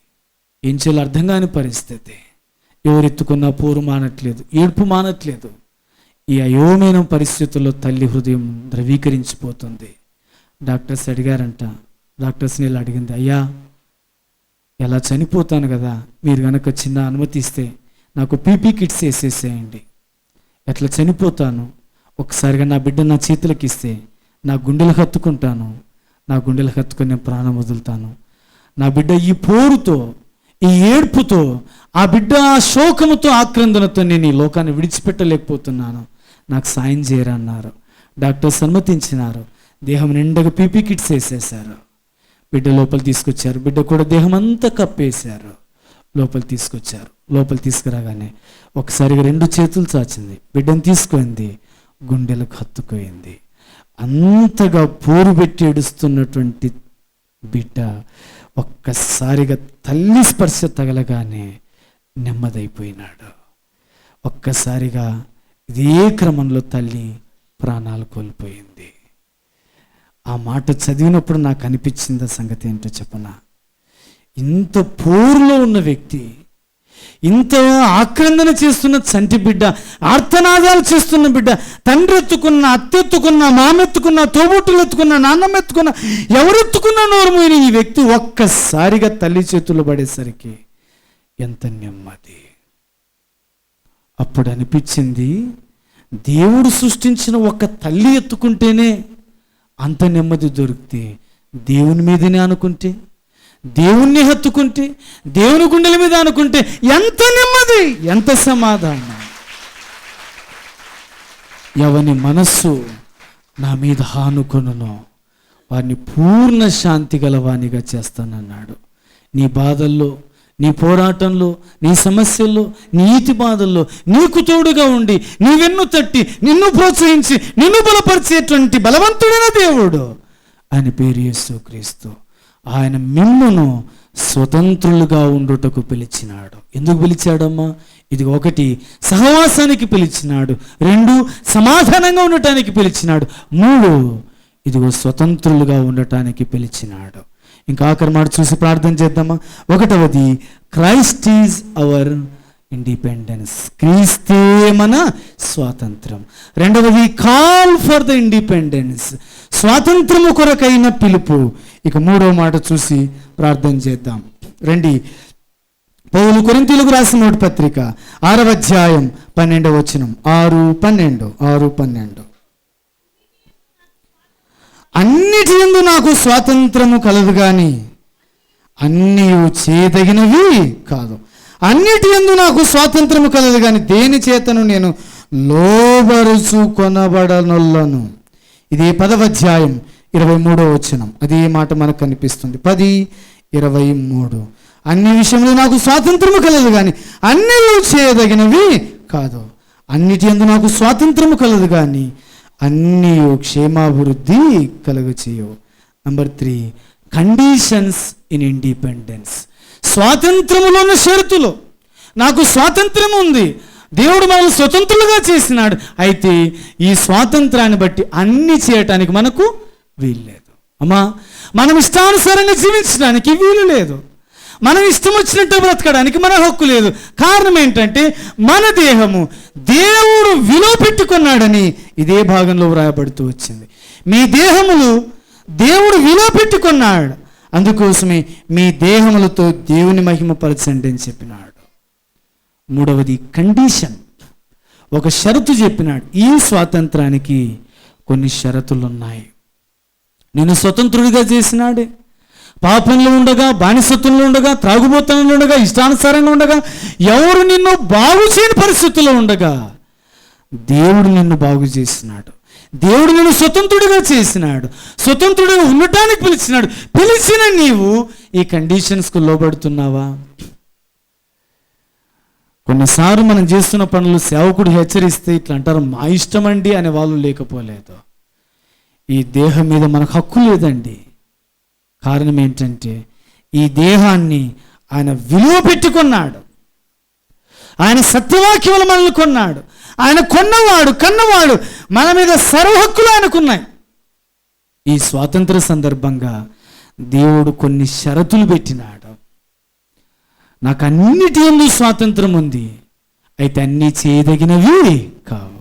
ఏం చేయాలో అర్థం కాని పరిస్థితి. ఎవరెత్తుకున్నా పోరు మానట్లేదు, ఏడుపు మానట్లేదు. ఈ అయోమైన పరిస్థితుల్లో తల్లి హృదయం ద్రవీకరించిపోతుంది. డాక్టర్స్ అడిగారంట. డాక్టర్స్ని ఇలా అడిగింది, అయ్యా ఎలా చనిపోతాను కదా, మీరు కనుక చిన్న అనుమతి ఇస్తే నాకు పీపీ కిట్స్ వేసేసేయండి, ఎట్లా చనిపోతాను, ఒకసారిగా నా బిడ్డ నా చేతులకు ఇస్తే నా గుండెలు హత్తుకుంటాను, నా గుండెలు హత్తుకొని నేను ప్రాణం వదులుతాను. నా బిడ్డ ఈ పోరుతో, ఈ ఏడ్పుతో, ఆ బిడ్డ ఆ శోకముతో, ఆక్రందనతో నేను ఈ లోకాన్ని విడిచిపెట్టలేకపోతున్నాను, నాకు సాయం చేయరా అన్నారు. డాక్టర్స్ అనుమతించినారు. దేహం నిండగా పీపీ కిట్స్ వేసేశారు. బిడ్డ లోపల తీసుకొచ్చారు. బిడ్డ కూడా దేహం అంతా కప్పేశారు. లోపల తీసుకొచ్చారు. లోపల తీసుకురాగానే ఒకసారిగా 2 చేతులు చాచింది. బిడ్డను తీసుకుంది, గుండెలకు హత్తుకోయింది. అంతగా పోరు పెట్టి ఏడుస్తున్నటువంటి బిడ్డ ఒక్కసారిగా తల్లి స్పర్శ తగలగానే నెమ్మదైపోయినాడు. ఒక్కసారిగా ఇదే క్రమంలో తల్లి ప్రాణాలు కోల్పోయింది. ఆ మాట చదివినప్పుడు నాకు అనిపించింది సంగతి ఏంటో చెప్పనా, ఇంత పోరులో ఉన్న వ్యక్తి, ఇంత ఆక్రందన చేస్తున్న చంటి బిడ్డ, ఆర్తనాదాలు చేస్తున్న బిడ్డ, తండ్రి ఎత్తుకున్న, అత్తెత్తుకున్న, మామెత్తుకున్న, తోబుట్టులు ఎత్తుకున్న, నాన్నమెత్తుకున్న, ఎవరెత్తుకున్న నోరు మోయిన ఈ వ్యక్తి ఒక్కసారిగా తల్లి చేతులు పడేసరికి ఎంత నెమ్మది. అప్పుడు అనిపించింది, దేవుడు సృష్టించిన ఒక తల్లి ఎత్తుకుంటేనే అంత నెమ్మది దొరికితే, దేవుని మీదనే అనుకుంటే, దేవుణ్ణి హత్తుకుంటే, దేవుని గుండెల మీద అనుకుంటే ఎంత నెమ్మది, ఎంత సమాధానం. ఎవని మనస్సు నా మీద ఆనుకొనునో వారిని పూర్ణ శాంతి గలవానిగా చేస్తానన్నాడు. నీ బాధల్లో, నీ పోరాటంలో, నీ సమస్యల్లో, నీ ఈతి బాధల్లో నీకు తోడుగా ఉండి, నీ వెన్ను తట్టి, నిన్ను ప్రోత్సహించి, నిన్ను బలపరిచేటువంటి బలవంతుడైన దేవుడు ఆయన పేరు యేసుక్రీస్తు. ఆయన మిమ్మును స్వతంత్రులుగా ఉండుటకు పిలిచినాడు. ఎందుకు పిలిచాడమ్మా? ఇది ఒకటి, సహవాసానికి పిలిచినాడు. 2, సమాధానంగా ఉండటానికి పిలిచినాడు. 3, ఇదిగో స్వతంత్రులుగా ఉండటానికి పిలిచినాడు. ఇంకా ఆఖరి మాట చూసి ప్రార్థన చేద్దామా? 1వది, క్రైస్ట్ ఈజ్ అవర్ ఇండిపెండెన్స్. క్రీస్తే మన స్వాతంత్రం. 2వది, కాల్ ఫర్ ద ఇండిపెండెన్స్, స్వాతంత్రము కొరకైన పిలుపు. ఇక 3వ మాట చూసి ప్రార్థన చేద్దాం. రండి, పౌలు కొరింథీయులకు రాసిన మొదటి పత్రిక 6వ అధ్యాయం 12వ వచనం. 6:12 అన్నిటి యందు నాకు స్వాతంత్రము కలదు గాని అన్నీ చేయదగినవి కాదు. అన్నిటి యందు నాకు స్వాతంత్రము కలదు కానీ దేని చేతను నేను లోబరుచు కొనబడనొల్లను. ఇది 10వ అధ్యాయం 23వ వచనం. అదే మాట మనకు కనిపిస్తుంది. 10:23. అన్ని విషయంలో నాకు స్వాతంత్రము కలదు కానీ అన్నీ చేయదగినవి కాదు. అన్నిటి యందు నాకు స్వాతంత్రము కలదు కానీ అన్నీ క్షేమాభివృద్ధి కలుగచేయవు. Number 3, conditions in independence. స్వాతంత్రములో ఉన్న షరతులు. నాకు స్వాతంత్రం ఉంది, దేవుడు మనల్ని స్వతంత్రులుగా చేసినాడు. అయితే ఈ స్వాతంత్రాన్ని బట్టి అన్ని చేయటానికి మనకు వీలు లేదు. అమ్మా, మనం ఇష్టానుసారంగా జీవించడానికి వీలు లేదు. మనం ఇష్టం వచ్చినట్టు బ్రతకడానికి మన హక్కు లేదు. కారణం ఏంటంటే మన దేహము దేవుడు విలువ పెట్టుకున్నాడని ఇదే భాగంలో వ్రాయబడుతూ వచ్చింది. మీ దేహములు దేవుడు విలువ పెట్టుకున్నాడు, అందుకోసమే మీ దేహములతో దేవుని మహిమపరచండి అని చెప్పినాడు. 3వది, కండిషన్. ఒక షరతు చెప్పినాడు. ఈ స్వాతంత్రానికి కొన్ని షరతులు ఉన్నాయి. నేను స్వతంత్రుడిగా చేసినాడే. పాపంలో ఉండగా, బానిసత్వంలో ఉండగా, త్రాగుబోతనంలో ఉండగా, ఇష్టానుసారంగా ఉండగా, ఎవరు నిన్ను బాగు చేయని పరిస్థితుల్లో ఉండగా దేవుడు నిన్ను బాగు చేసినాడు. దేవుడు నిన్ను స్వతంత్రుడిగా చేసినాడు. స్వతంత్రుడిగా ఉండటానికి పిలిచినాడు. పిలిచిన నీవు ఈ కండిషన్స్కు లోబడుతున్నావా? కొన్నిసార్లు మనం చేస్తున్న పనులు సేవకుడు హెచ్చరిస్తే ఇట్లా అంటారు, మా ఇష్టం అండి అనే వాళ్ళు లేకపోలేదు. ఈ దేహం మీద మనకు హక్కు లేదండి. కారణం ఏంటంటే ఈ దేహాన్ని ఆయన విలువ పెట్టుకున్నాడు. ఆయన సత్యవాక్యములు మనల్ని కొన్నాడు. ఆయన కన్నవాడు మన మీద సర్వ హక్కులు ఆయనకున్నాయి. ఈ స్వాతంత్ర సందర్భంగా దేవుడు కొన్ని షరతులు పెట్టినాడు. నాకు అన్నిటి యందు స్వాతంత్రం ఉంది, అయితే అన్నీ చేయదగినవి కావు.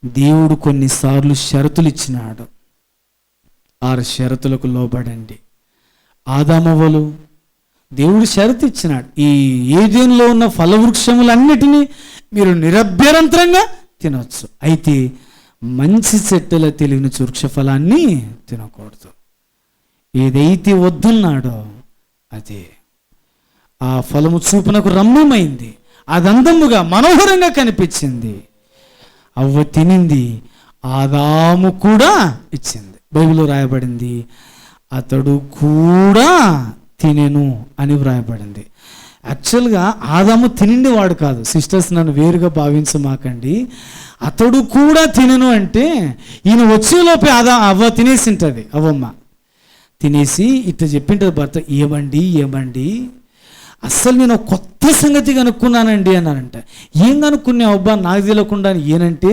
దేవుడు కొన్నిసార్లు షరతులు ఇచ్చినాడు. 6 షరతులకు లోబడండి. ఆదామవ్వలు దేవుడు షరతు ఇచ్చినాడు, ఈ ఏదెన్లో ఉన్న ఫలవృక్షములన్నిటినీ మీరు నిరభ్యంతరంగా తినవచ్చు, అయితే మంచి చెట్టుల తెలివిన వృక్ష ఫలాన్ని తినకూడదు. ఏదైతే వద్దన్నాడో అదే ఆ ఫలము చూపునకు రమ్యమైంది, అది అందముగా మనోహరంగా కనిపించింది. అవ్వ తినింది, ఆదాము కూడా ఇచ్చింది. బైబిల్లో రాయబడింది, అతడు కూడా తినెను అని వ్రాయబడింది. యాక్చువల్గా ఆదాము తినిండేవాడు కాదు. సిస్టర్స్, నన్ను వేరుగా భావించమాకండి. అతడు కూడా తినెను అంటే ఈయన వచ్చేలోపే అవ్వ తినేసి ఉంటుంది. అవ్వమ్మ తినేసి ఇట్లా చెప్పింటుంది భర్త, ఏమండి అస్సలు నేను కొత్త సంగతి కనుక్కున్నానండి అన్నానంట. ఏం కనుక్కున్నావు అబ్బా నాకు తెలియకుండా? ఏనంటే,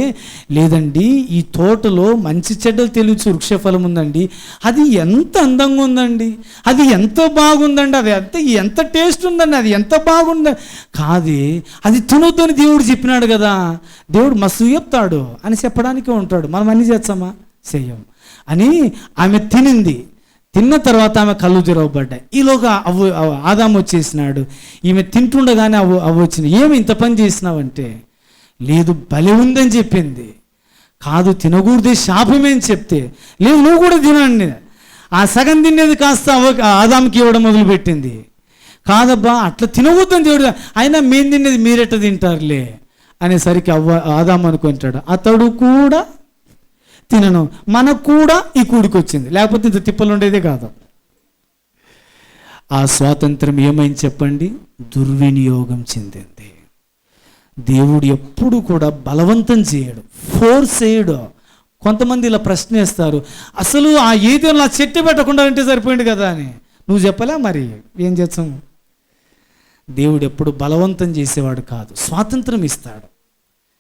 లేదండి ఈ తోటలో మంచి చెడ్డలు తెలియచ్చు వృక్షఫలం ఉందండి, అది ఎంత అందంగా ఉందండి, అది ఎంత బాగుందండి, అది ఎంత టేస్ట్ ఉందండి, అది ఎంత బాగుంది. కాదే, అది తినొద్దని దేవుడు చెప్పినాడు కదా, దేవుడు మస్తు చెప్తాడు అని చెప్పడానికి ఉంటాడు. మనం అన్ని చేస్తామా? చెయ్యం అని ఆమె తినింది. తిన్న తర్వాత ఆమె కళ్ళు తెరవబడ్డాయి. ఈలోగా ఆదాము వచ్చేసినాడు. ఈమె తింటుండగానే అవ్వ వచ్చింది. ఏమి ఇంత పని చేసినావంటే, లేదు భలే ఉందని చెప్పింది. కాదు తినకూడదే శాపమే అని చెప్తే, లేదు నువ్వు కూడా తినండి. ఆ సగం తినేది కాస్త ఆదాముకి ఇవ్వడం మొదలుపెట్టింది. కాదబ్బా అట్లా తినకూడదని దేవుడు, అయినా మేము తినేది మీరెట్ట తింటారులే అనేసరికి ఆదాము అనుకుంటాడు, అతడు కూడా తినను, మనకు కూడా ఈ కూడికి వచ్చింది, లేకపోతే ఇంత తిప్పలు ఉండేదే కాదు. ఆ స్వాతంత్రం ఏమైంది చెప్పండి? దుర్వినియోగం చెందింది. దేవుడు ఎప్పుడు కూడా బలవంతం చేయడు, ఫోర్స్ చేయడు. కొంతమంది ఇలా ప్రశ్న వేస్తారు, అసలు ఆ ఏదైనా చెట్టు పెట్టకుండా అంటే సరిపోయింది కదా అని. నువ్వు చెప్పలే, మరి ఏం చేస్తాం? దేవుడు ఎప్పుడు బలవంతం చేసేవాడు కాదు, స్వాతంత్రం ఇస్తాడు.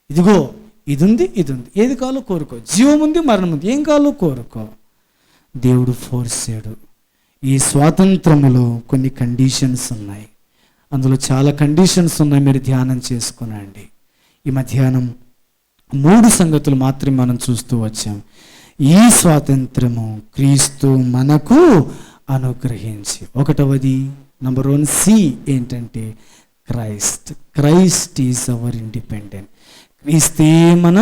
ఇదిగో ఇది ఉంది, ఏది కావాలో కోరుకో, జీవం ఉంది, మరణం ఉంది, ఏం కావాలో కోరుకో. దేవుడు ఫోర్స్ చేయడు. ఈ స్వాతంత్రములో కొన్ని కండిషన్స్ ఉన్నాయి, అందులో చాలా కండిషన్స్ ఉన్నాయి, మీరు ధ్యానం చేసుకునండి. ఈ మధ్యాహ్నం 3 సంగతులు మాత్రమే మనం చూస్తూ వచ్చాం. ఈ స్వాతంత్రము క్రీస్తు మనకు అనుగ్రహించి, ఒకటవది నంబర్ 1 సి ఏంటంటే క్రైస్ట్ ఈజ్ అవర్ ఇండిపెండెంట్. క్రీస్తే మన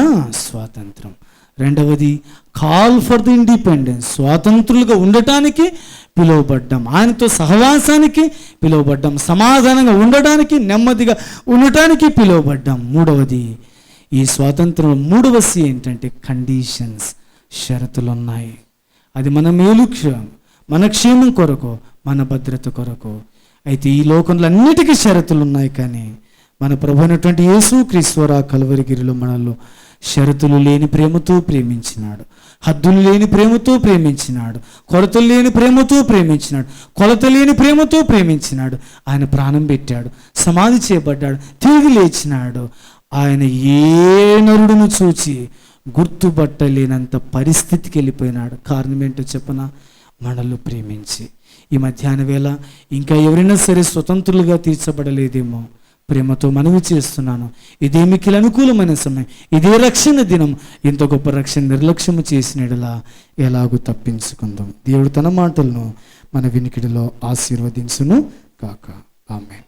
స్వాతంత్రం. రెండవది కాల్ ఫర్ ది ఇండిపెండెన్స్, స్వాతంత్రులుగా ఉండటానికి పిలువబడ్డాం, ఆయనతో సహవాసానికి పిలువబడ్డాం, సమాధానంగా ఉండటానికి, నెమ్మదిగా ఉండటానికి పిలువబడ్డాం. మూడవది ఈ స్వాతంత్రం 3వ సి ఏంటంటే కండిషన్స్, షరతులు ఉన్నాయి. అది మన మేలు, మన క్షేమం కొరకు, మన భద్రత కొరకు. అయితే ఈ లోకంలో అన్నిటికీ షరతులు ఉన్నాయి, కానీ మన ప్రభు అయినటువంటి యేసు క్రీస్తు కల్వరిగిరిలో మనలో షరతులు లేని ప్రేమతో ప్రేమించినాడు, హద్దులు లేని ప్రేమతో ప్రేమించినాడు, కొరతలు లేని ప్రేమతో ప్రేమించినాడు, కొలత లేని ప్రేమతో ప్రేమించినాడు. ఆయన ప్రాణం పెట్టాడు, సమాధి చేయబడ్డాడు, తిరిగి లేచినాడు. ఆయన ఏ నరుడును చూచి గుర్తుపట్టలేనంత పరిస్థితికి వెళ్ళిపోయినాడు. కారణం ఏంటో చెప్పనా? మనల్ని ప్రేమించి. ఈ మధ్యాహ్న వేళ ఇంకా ఎవరైనా సరే స్వతంత్రులుగా తీర్చబడలేదేమో, ప్రేమతో మనవి చేస్తున్నాను, ఇదే మీకు అనుకూలమైన సమయం, ఇదే రక్షణ దినం. ఇంత గొప్ప రక్షణ నిర్లక్ష్యము చేసినలా ఎలాగూ తప్పించుకుందాం. దేవుడు తన మాటలను మన వినికిడిలో ఆశీర్వదించును కాక. ఆమేన్.